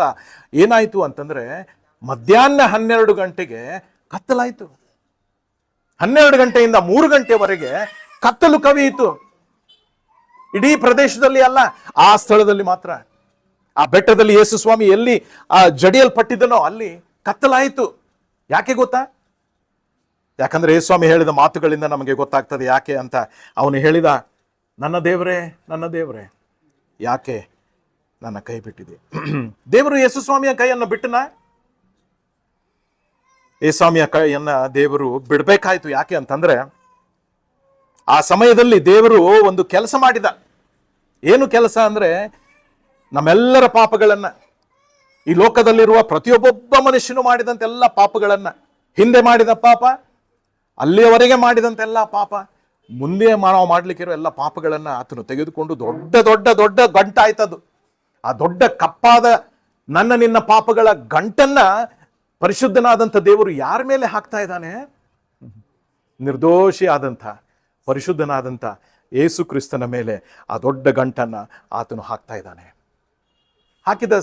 ಏನಾಯ್ತು ಅಂತಂದ್ರೆ ಮಧ್ಯಾಹ್ನ 12 ಗಂಟೆಗೆ ಕತ್ತಲಾಯ್ತು. 12 ಗಂಟೆಯಿಂದ 3 ಗಂಟೆವರೆಗೆ ಕತ್ತಲು ಕವಿಯಿತು. ಇಡೀ ಪ್ರದೇಶದಲ್ಲಿ ಅಲ್ಲ, ಆ ಸ್ಥಳದಲ್ಲಿ ಮಾತ್ರ, ಆ ಬೆಟ್ಟದಲ್ಲಿ ಯೇಸು ಸ್ವಾಮಿ ಎಲ್ಲಿ ಆ ಜಡಿಯಲ್ಪಟ್ಟಿದ್ದನೋ ಅಲ್ಲಿ ಕತ್ತಲಾಯಿತು. ಯಾಕೆ ಗೊತ್ತಾ? ಯಾಕಂದ್ರೆ ಯೇಸು ಸ್ವಾಮಿ ಹೇಳಿದ ಮಾತುಗಳಿಂದ ನಮಗೆ ಗೊತ್ತಾಗ್ತದೆ ಯಾಕೆ ಅಂತ. ಅವನು ಹೇಳಿದ, ನನ್ನ ದೇವರೇ, ನನ್ನ ದೇವರೇ, ಯಾಕೆ ನನ್ನ ಕೈ ಬಿಟ್ಟಿದೆ? ದೇವರು ಯೇಸು ಸ್ವಾಮಿಯ ಕೈಯನ್ನು ಬಿಟ್ಟನ? ಯೇಸು ಸ್ವಾಮಿಯ ಕೈಯನ್ನ ದೇವರು ಬಿಡ್ಬೇಕಾಯ್ತು. ಯಾಕೆ ಅಂತಂದ್ರೆ ಆ ಸಮಯದಲ್ಲಿ ದೇವರು ಒಂದು ಕೆಲಸ ಮಾಡಿದ. ಏನು ಕೆಲಸ ಅಂದ್ರೆ, ನಮ್ಮೆಲ್ಲರ ಪಾಪಗಳನ್ನ, ಈ ಲೋಕದಲ್ಲಿರುವ ಪ್ರತಿಯೊಬ್ಬೊಬ್ಬ ಮನುಷ್ಯನು ಮಾಡಿದಂತೆಲ್ಲ ಪಾಪಗಳನ್ನ, ಹಿಂದೆ ಮಾಡಿದ ಪಾಪ, ಅಲ್ಲಿಯವರೆಗೆ ಮಾಡಿದಂತೆಲ್ಲ ಪಾಪ, ಮುಂದೆ ನಾವು ಮಾಡ್ಲಿಕ್ಕಿರೋ ಎಲ್ಲ ಪಾಪಗಳನ್ನ ಆತನು ತೆಗೆದುಕೊಂಡು ದೊಡ್ಡ ದೊಡ್ಡ ದೊಡ್ಡ ಗಂಟಾಯ್ತದು. ಆ ದೊಡ್ಡ ಕಪ್ಪಾದ ನನ್ನ ನಿನ್ನ ಪಾಪಗಳ ಗಂಟನ್ನ ಪರಿಶುದ್ಧನಾದಂಥ ದೇವರು ಯಾರ ಮೇಲೆ ಹಾಕ್ತಾ ಇದ್ದಾನೆ? ನಿರ್ದೋಷಿ ಆದಂಥ ಪರಿಶುದ್ಧನಾದಂಥ ಯೇಸು ಕ್ರಿಸ್ತನ ಮೇಲೆ ಆ ದೊಡ್ಡ ಗಂಟನ್ನ ಆತನು ಹಾಕ್ತಾ ಇದ್ದಾನೆ. ಹಾಕಿದ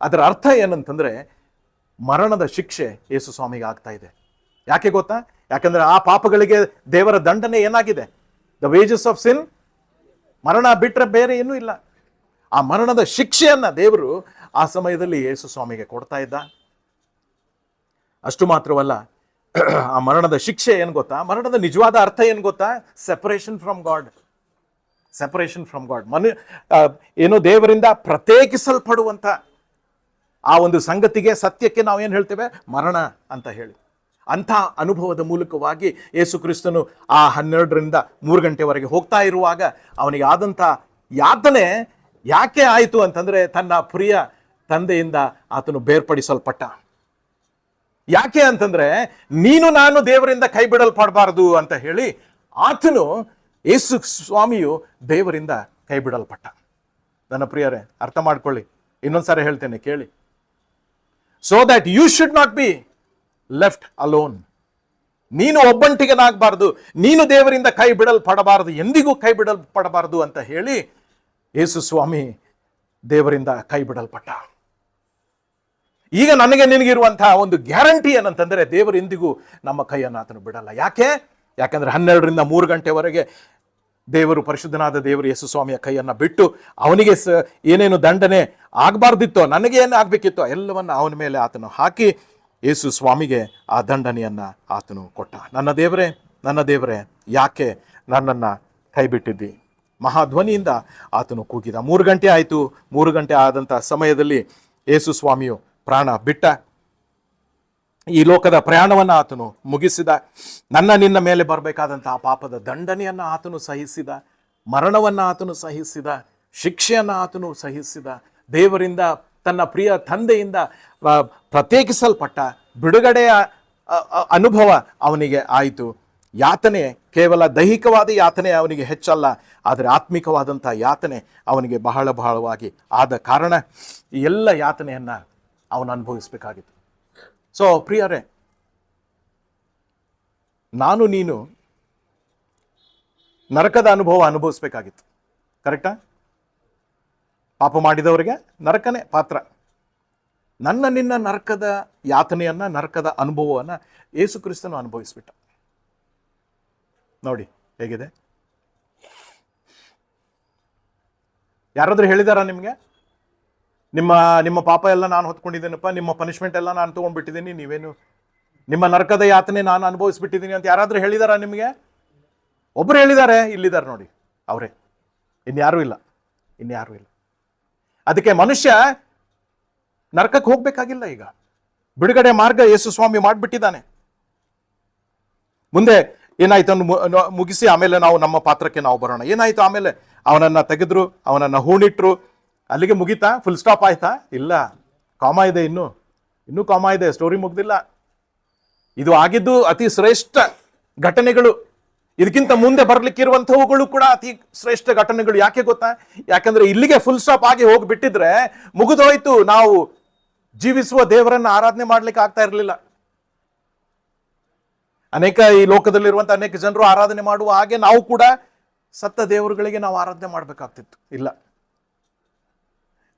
ಅದರ ಅರ್ಥ ಏನಂತಂದ್ರೆ, ಮರಣದ ಶಿಕ್ಷೆ ಯೇಸು ಸ್ವಾಮಿಗೆ ಆಗ್ತಾ ಇದೆ. ಯಾಕೆ ಗೊತ್ತಾ? ಯಾಕಂದ್ರೆ ಆ ಪಾಪಗಳಿಗೆ ದೇವರ ದಂಡನೆ ಏನಾಗಿದೆ? ದ ವೇಜಸ್ ಆಫ್ ಸಿನ್, ಮರಣ ಬಿಟ್ರೆ ಬೇರೆ ಏನೂ ಇಲ್ಲ. ಆ ಮರಣದ ಶಿಕ್ಷೆಯನ್ನ ದೇವರು ಆ ಸಮಯದಲ್ಲಿ ಯೇಸು ಸ್ವಾಮಿಗೆ ಕೊಡ್ತಾ ಇದ್ದ. ಅಷ್ಟು ಮಾತ್ರವಲ್ಲ, ಆ ಮರಣದ ಶಿಕ್ಷೆ ಏನು ಗೊತ್ತಾ? ಮರಣದ ನಿಜವಾದ ಅರ್ಥ ಏನು ಗೊತ್ತಾ? Separation from god. Separation from god, ಏನು ದೇವರಿಂದ ಪ್ರತ್ಯೇಕಿಸಲ್ಪಡುವಂತ ಆ ಒಂದು ಸಂಗತಿಗೆ, ಸತ್ಯಕ್ಕೆ ನಾವೇನು ಹೇಳ್ತೇವೆ? ಮರಣ ಅಂತ ಹೇಳಿ. ಅಂಥ ಅನುಭವದ ಮೂಲಕವಾಗಿ ಯೇಸು ಕ್ರಿಸ್ತನು ಆ 12ರಿಂದ 3 ಗಂಟೆವರೆಗೆ ಹೋಗ್ತಾ ಇರುವಾಗ ಅವನಿಗೆ ಆದಂಥ ಯಾತನೆ ಯಾಕೆ ಆಯಿತು ಅಂತಂದ್ರೆ, ತನ್ನ ಪ್ರಿಯ ತಂದೆಯಿಂದ ಆತನು ಬೇರ್ಪಡಿಸಲ್ಪಟ್ಟ. ಯಾಕೆ ಅಂತಂದ್ರೆ, ನೀನು ನಾನು ದೇವರಿಂದ ಕೈ ಬಿಡಲ್ಪಡಬಾರದು ಅಂತ ಹೇಳಿ ಆತನು, ಯೇಸು ಸ್ವಾಮಿಯು ದೇವರಿಂದ ಕೈ ಬಿಡಲ್ಪಟ್ಟ. ನನ್ನ ಪ್ರಿಯರೇ, ಅರ್ಥ ಮಾಡ್ಕೊಳ್ಳಿ, ಇನ್ನೊಂದ್ಸಾರಿ ಹೇಳ್ತೇನೆ ಕೇಳಿ. So that you should not be left alone. ನೀನು ಒಬ್ಬಂಟಿಗನಾಗಬಾರದು, ನೀನು ದೇವರಿಂದ ಕೈ ಬಿಡಲ್ಪಡಬಾರದು, ಎಂದಿಗೂ ಕೈ ಬಿಡಲ್ಪಡಬಾರದು ಅಂತ ಹೇಳಿ ಯೇಸು ಸ್ವಾಮಿ ದೇವರಿಂದ ಕೈ ಬಿಡಲ್ಪಟ್ಟ. ಈಗ ನನಗೆ ನಿನಗಿರುವಂತಹ ಒಂದು ಗ್ಯಾರಂಟಿ ಏನಂತಂದ್ರೆ, ದೇವರು ಎಂದಿಗೂ ನಮ್ಮ ಕೈಯನ್ನು ಆತನು ಬಿಡಲ್ಲ. ಯಾಕಂದ್ರೆ 12ರಿಂದ 3 ಗಂಟೆವರೆಗೆ ದೇವರು, ಪರಿಶುದ್ಧನಾದ ದೇವರು ಯೇಸು ಸ್ವಾಮಿಯ ಕೈಯನ್ನು ಬಿಟ್ಟು ಅವನಿಗೆ ಏನೇನು ದಂಡನೆ ಆಗಬಾರ್ದಿತ್ತೋ, ನನಗೆ ಏನು ಆಗ್ಬೇಕಿತ್ತೋ ಎಲ್ಲವನ್ನ ಅವನ ಮೇಲೆ ಆತನು ಹಾಕಿ ಯೇಸು ಸ್ವಾಮಿಗೆ ಆ ದಂಡನೆಯನ್ನ ಆತನು ಕೊಟ್ಟ. ನನ್ನ ದೇವರೇ, ನನ್ನ ದೇವರೇ, ಯಾಕೆ ನನ್ನನ್ನು ಕೈ ಬಿಟ್ಟಿದ್ದಿ? ಮಹಾಧ್ವನಿಯಿಂದ ಆತನು ಕೂಗಿದ. 3 ಗಂಟೆ ಆಯಿತು. 3 ಗಂಟೆ ಆದಂಥ ಸಮಯದಲ್ಲಿ ಯೇಸು ಸ್ವಾಮಿಯು ಪ್ರಾಣ ಬಿಟ್ಟ. ಈ ಲೋಕದ ಪ್ರಯಾಣವನ್ನು ಆತನು ಮುಗಿಸಿದ. ನನ್ನ ನಿನ್ನ ಮೇಲೆ ಬರಬೇಕಾದಂಥ ಆ ಪಾಪದ ದಂಡನೆಯನ್ನು ಆತನು ಸಹಿಸಿದ. ಮರಣವನ್ನು ಆತನು ಸಹಿಸಿದ. ಶಿಕ್ಷೆಯನ್ನು ಆತನು ಸಹಿಸಿದ. ದೇವರಿಂದ, ತನ್ನ ಪ್ರಿಯ ತಂದೆಯಿಂದ ಪ್ರತ್ಯೇಕಿಸಲ್ಪಟ್ಟ. ಬಿಡುಗಡೆಯ ಅನುಭವ ಅವನಿಗೆ ಆಯಿತು. ಯಾತನೆ ಕೇವಲ ದೈಹಿಕವಾದ ಯಾತನೆ ಅವನಿಗೆ ಹೆಚ್ಚಲ್ಲ, ಆದರೆ ಆತ್ಮಿಕವಾದಂಥ ಯಾತನೆ ಅವನಿಗೆ ಬಹಳ ಬಹಳವಾಗಿ ಆದ ಕಾರಣ ಈ ಎಲ್ಲ ಯಾತನೆಯನ್ನು ಅವನು ಅನುಭವಿಸಬೇಕಾಗಿತ್ತು. ಸೊ ಪ್ರಿಯರೇ, ನಾನು ನೀನು ನರಕದ ಅನುಭವ ಅನುಭವಿಸ್ಬೇಕಾಗಿತ್ತು. ಕರೆಕ್ಟಾ? ಪಾಪ ಮಾಡಿದವರಿಗೆ ನರಕನೇ ಪಾತ್ರ. ನನ್ನ ನಿನ್ನ ನರಕದ ಯಾತನೆಯನ್ನ, ನರಕದ ಅನುಭವವನ್ನು ಯೇಸು ಕ್ರಿಸ್ತನು ಅನುಭವಿಸ್ಬಿಟ್ಟ. ನೋಡಿ ಹೇಗಿದೆ. ಯಾರಾದ್ರೂ ಹೇಳಿದಾರ ನಿಮಗೆ, ನಿಮ್ಮ ಪಾಪ ಎಲ್ಲ ನಾನು ಹೊತ್ಕೊಂಡಿದ್ದೇನಪ್ಪ, ನಿಮ್ಮ ಪನಿಷ್ಮೆಂಟ್ ಎಲ್ಲ ನಾನು ತೊಗೊಂಡ್ಬಿಟ್ಟಿದ್ದೀನಿ, ನೀವೇನು ನಿಮ್ಮ ನರಕದ ಯಾತನೆ ನಾನು ಅನುಭವಿಸ್ಬಿಟ್ಟಿದ್ದೀನಿ ಅಂತ ಯಾರಾದ್ರೂ ಹೇಳಿದಾರ ನಿಮಗೆ? ಒಬ್ರು ಹೇಳಿದ್ದಾರೆ, ಇಲ್ಲಿದ್ದಾರೆ ನೋಡಿ, ಅವರೇ, ಇನ್ಯಾರೂ ಇಲ್ಲ. ಅದಕ್ಕೆ ಮನುಷ್ಯ ನರಕಕ್ಕೆ ಹೋಗ್ಬೇಕಾಗಿಲ್ಲ. ಈಗ ಬಿಡುಗಡೆ ಮಾರ್ಗ ಯೇಸು ಸ್ವಾಮಿ ಮಾಡಿಬಿಟ್ಟಿದ್ದಾನೆ. ಮುಂದೆ ಏನಾಯ್ತು ಮುಗಿಸಿ ಆಮೇಲೆ ನಾವು ನಮ್ಮ ಪಾತ್ರಕ್ಕೆ ನಾವು ಬರೋಣ. ಏನಾಯ್ತು ಆಮೇಲೆ? ಅವನನ್ನ ತೆಗೆದ್ರು, ಅವನನ್ನ ಹೂಣಿಟ್ರು. ಅಲ್ಲಿಗೆ ಮುಗಿತಾ? ಫುಲ್ ಸ್ಟಾಪ್ ಆಯ್ತಾ? ಇಲ್ಲ, ಕಾಮ ಇದೆ, ಇನ್ನೂ ಕಾಮ ಇದೆ. ಸ್ಟೋರಿ ಮುಗ್ದಿಲ್ಲ. ಇದು ಆಗಿದ್ದು ಅತಿ ಶ್ರೇಷ್ಠ ಘಟನೆಗಳು. ಇದಕ್ಕಿಂತ ಮುಂದೆ ಬರ್ಲಿಕ್ಕಿರುವಂತವುಗಳು ಕೂಡ ಅತಿ ಶ್ರೇಷ್ಠ ಘಟನೆಗಳು. ಯಾಕೆ ಗೊತ್ತಾ? ಯಾಕಂದ್ರೆ ಇಲ್ಲಿಗೆ ಫುಲ್ ಸ್ಟಾಪ್ ಆಗಿ ಹೋಗಿಬಿಟ್ಟಿದ್ರೆ ಮುಗಿದೋಯ್ತು. ನಾವು ಜೀವಿಸುವ ದೇವರನ್ನ ಆರಾಧನೆ ಮಾಡ್ಲಿಕ್ಕೆ ಆಗ್ತಾ ಇರಲಿಲ್ಲ. ಈ ಲೋಕದಲ್ಲಿರುವಂತ ಅನೇಕ ಜನರು ಆರಾಧನೆ ಮಾಡುವ ಹಾಗೆ ನಾವು ಕೂಡ ಸತ್ತ ದೇವರುಗಳಿಗೆ ನಾವು ಆರಾಧನೆ ಮಾಡ್ಬೇಕಾಗ್ತಿತ್ತು. ಇಲ್ಲ.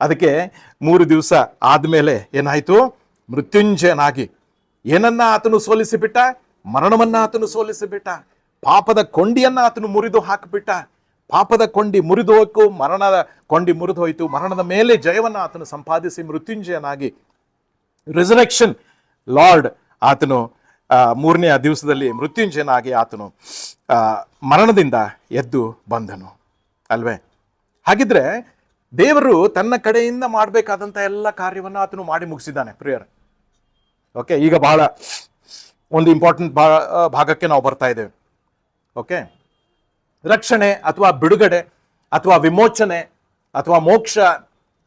ಅದಕ್ಕೆ 3 ದಿವಸ ಆದ್ಮೇಲೆ ಏನಾಯ್ತು? ಮೃತ್ಯುಂಜಯನಾಗಿ ಏನನ್ನ ಆತನು ಸೋಲಿಸಿಬಿಟ್ಟ? ಮರಣವನ್ನ ಆತನು ಸೋಲಿಸಿಬಿಟ್ಟ. ಪಾಪದ ಕೊಂಡಿಯನ್ನ ಆತನು ಮುರಿದು ಹಾಕಿಬಿಟ್ಟ. ಪಾಪದ ಕೊಂಡಿ ಮುರಿದು ಹೋಯ್ತು, ಮರಣದ ಕೊಂಡಿ ಮುರಿದು ಹೋಯ್ತು. ಮರಣದ ಮೇಲೆ ಜಯವನ್ನ ಆತನು ಸಂಪಾದಿಸಿ ಮೃತ್ಯುಂಜಯನಾಗಿ, ರಿಸರೆಕ್ಷನ್ ಲಾರ್ಡ್, ಆತನು 3ನೇ ದಿವಸದಲ್ಲಿ ಮೃತ್ಯುಂಜಯನಾಗಿ ಆತನು ಮರಣದಿಂದ ಎದ್ದು ಬಂದನು ಅಲ್ವೇ? ಹಾಗಿದ್ರೆ ದೇವರು ತನ್ನ ಕಡೆಯಿಂದ ಮಾಡಬೇಕಾದಂಥ ಎಲ್ಲ ಕಾರ್ಯವನ್ನು ಆತನು ಮಾಡಿ ಮುಗಿಸಿದ್ದಾನೆ ಪ್ರಿಯರೇ. ಓಕೆ, ಈಗ ಬಹಳ ಒಂದು ಇಂಪಾರ್ಟೆಂಟ್ ಭಾಗಕ್ಕೆ ನಾವು ಬರ್ತಾ ಇದ್ದೇವೆ. ಓಕೆ, ರಕ್ಷಣೆ ಅಥವಾ ಬಿಡುಗಡೆ ಅಥವಾ ವಿಮೋಚನೆ ಅಥವಾ ಮೋಕ್ಷ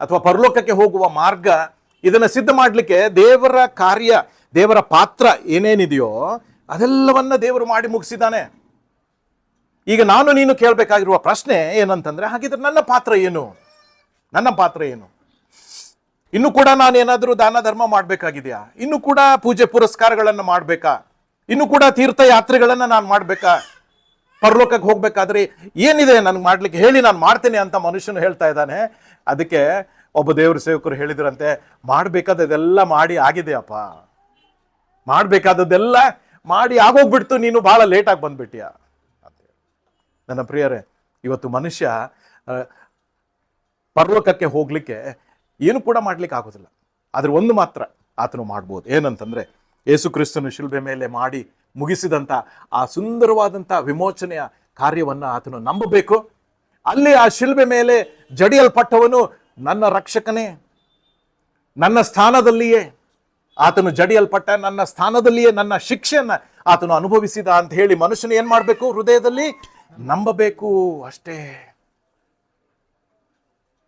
ಅಥವಾ ಪರಲೋಕಕ್ಕೆ ಹೋಗುವ ಮಾರ್ಗ, ಇದನ್ನ ಸಿದ್ಧ ಮಾಡಲಿಕ್ಕೆ ದೇವರ ಕಾರ್ಯ, ದೇವರ ಪಾತ್ರ ಏನೇನಿದೆಯೋ ಅದೆಲ್ಲವನ್ನ ದೇವರು ಮಾಡಿ ಮುಗಿಸಿದ್ದಾನೆ. ಈಗ ನಾನು ನೀನು ಕೇಳಬೇಕಾಗಿರುವ ಪ್ರಶ್ನೆ ಏನಂತಂದ್ರೆ, ಹಾಗಿದ್ರೆ ನನ್ನ ಪಾತ್ರ ಏನು? ನನ್ನ ಪಾತ್ರ ಏನು? ಇನ್ನು ಕೂಡ ನಾನು ಏನಾದರೂ ದಾನ ಧರ್ಮ ಮಾಡಬೇಕಾಗಿದೆಯಾ? ಇನ್ನು ಕೂಡ ಪೂಜೆ ಪುರಸ್ಕಾರಗಳನ್ನು ಮಾಡಬೇಕಾ? ಇನ್ನು ಕೂಡ ತೀರ್ಥಯಾತ್ರೆಗಳನ್ನು ನಾನು ಮಾಡಬೇಕಾ? ಪರಲೋಕಕ್ಕೆ ಹೋಗ್ಬೇಕಾದ್ರೆ ಏನಿದೆ ನನಗೆ ಮಾಡ್ಲಿಕ್ಕೆ ಹೇಳಿ, ನಾನು ಮಾಡ್ತೇನೆ ಅಂತ ಮನುಷ್ಯನು ಹೇಳ್ತಾ ಇದ್ದಾನೆ. ಅದಕ್ಕೆ ಒಬ್ಬ ದೇವ್ರ ಸೇವಕರು ಹೇಳಿದ್ರಂತೆ, ಮಾಡಬೇಕಾದದೆಲ್ಲ ಮಾಡಿ ಆಗಿದೆಯಪ್ಪ, ಮಾಡಬೇಕಾದದ್ದೆಲ್ಲ ಮಾಡಿ ಆಗೋಗ್ಬಿಡ್ತು, ನೀನು ಬಹಳ ಲೇಟಾಗಿ ಬಂದ್ಬಿಟ್ಟಿಯ ಅಂತ. ನನ್ನ ಪ್ರಿಯರೇ, ಇವತ್ತು ಮನುಷ್ಯ ಪರಲೋಕಕ್ಕೆ ಹೋಗ್ಲಿಕ್ಕೆ ಏನು ಕೂಡ ಮಾಡ್ಲಿಕ್ಕೆ ಆಗೋದಿಲ್ಲ. ಆದ್ರೆ ಒಂದು ಮಾತ್ರ ಆತನು ಮಾಡ್ಬೋದು. ಏನಂತಂದ್ರೆ, ಯೇಸು ಕ್ರಿಸ್ತನು ಶಿಲುಬೆ ಮೇಲೆ ಮಾಡಿ ಮುಗಿಸಿದಂಥ ಆ ಸುಂದರವಾದಂಥ ವಿಮೋಚನೆಯ ಕಾರ್ಯವನ್ನ ಆತನು ನಂಬಬೇಕು. ಅಲ್ಲಿ ಆ ಶಿಲುಬೆ ಮೇಲೆ ಜಡಿಯಲ್ಪಟ್ಟವನು ನನ್ನ ರಕ್ಷಕನೇ, ನನ್ನ ಸ್ಥಾನದಲ್ಲಿಯೇ ಆತನು ಜಡಿಯಲ್ಪಟ್ಟ, ನನ್ನ ಸ್ಥಾನದಲ್ಲಿಯೇ ನನ್ನ ಶಿಕ್ಷೆಯನ್ನ ಆತನು ಅನುಭವಿಸಿದ ಅಂತ ಹೇಳಿ ಮನುಷ್ಯನು ಏನ್ ಮಾಡ್ಬೇಕು? ಹೃದಯದಲ್ಲಿ ನಂಬಬೇಕು ಅಷ್ಟೇ.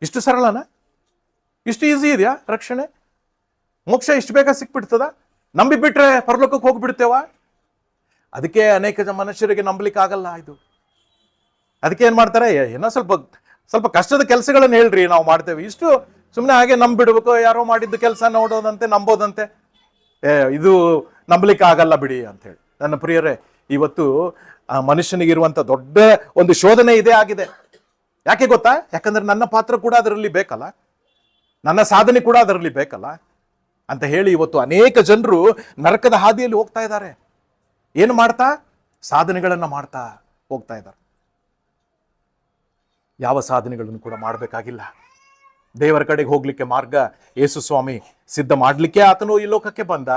ಇಷ್ಟು ಸರಳನ? ಇಷ್ಟು ಈಸಿ ಇದೆಯಾ ರಕ್ಷಣೆ? ಮೋಕ್ಷ ಇಷ್ಟು ಬೇಗ ಸಿಕ್ಬಿಡ್ತದ? ನಂಬಿಬಿಟ್ರೆ ಪರಲೋಕಕ್ಕೆ ಹೋಗ್ಬಿಡ್ತೇವ? ಅದಕ್ಕೆ ಅನೇಕ ಮನುಷ್ಯರಿಗೆ ನಂಬಲಿಕ್ಕೆ ಆಗಲ್ಲ ಇದು. ಅದಕ್ಕೆ ಏನ್ ಮಾಡ್ತಾರೆ, ಏನೋ ಸ್ವಲ್ಪ ಕಷ್ಟದ ಕೆಲಸಗಳನ್ನ ಹೇಳ್ರಿ ನಾವು ಮಾಡ್ತೇವೆ, ಇಷ್ಟು ಸುಮ್ಮನೆ ಹಾಗೆ ನಂಬಿಡ್ಬೇಕು, ಯಾರೋ ಮಾಡಿದ್ದು ಕೆಲಸ ನೋಡೋದಂತೆ ನಂಬೋದಂತೆ, ಇದು ನಂಬಲಿಕ್ಕೆ ಆಗಲ್ಲ ಬಿಡಿ ಅಂತ ಹೇಳಿ. ನನ್ನ ಪ್ರಿಯರೇ, ಇವತ್ತು ಆ ಮನುಷ್ಯನಿಗಿರುವಂತ ದೊಡ್ಡ ಒಂದು ಶೋಧನೆ ಇದೇ ಆಗಿದೆ. ಯಾಕೆ ಗೊತ್ತಾ? ಯಾಕಂದ್ರೆ ನನ್ನ ಪಾತ್ರ ಕೂಡ ಅದರಲ್ಲಿ ಬೇಕಲ್ಲ, ನನ್ನ ಸಾಧನೆ ಕೂಡ ಅದರಲ್ಲಿ ಬೇಕಲ್ಲ ಅಂತ ಹೇಳಿ ಇವತ್ತು ಅನೇಕ ಜನರು ನರಕದ ಹಾದಿಯಲ್ಲಿ ಹೋಗ್ತಾ ಇದ್ದಾರೆ. ಏನು ಮಾಡ್ತಾ? ಸಾಧನೆಗಳನ್ನ ಮಾಡ್ತಾ ಹೋಗ್ತಾ ಇದ್ದಾರೆ. ಯಾವ ಸಾಧನೆಗಳನ್ನು ಕೂಡ ಮಾಡಬೇಕಾಗಿಲ್ಲ. ದೇವರ ಕಡೆಗೆ ಹೋಗ್ಲಿಕ್ಕೆ ಮಾರ್ಗ ಯೇಸು ಸ್ವಾಮಿ ಸಿದ್ಧ ಮಾಡಲಿಕ್ಕೆ ಆತನು ಈ ಲೋಕಕ್ಕೆ ಬಂದ.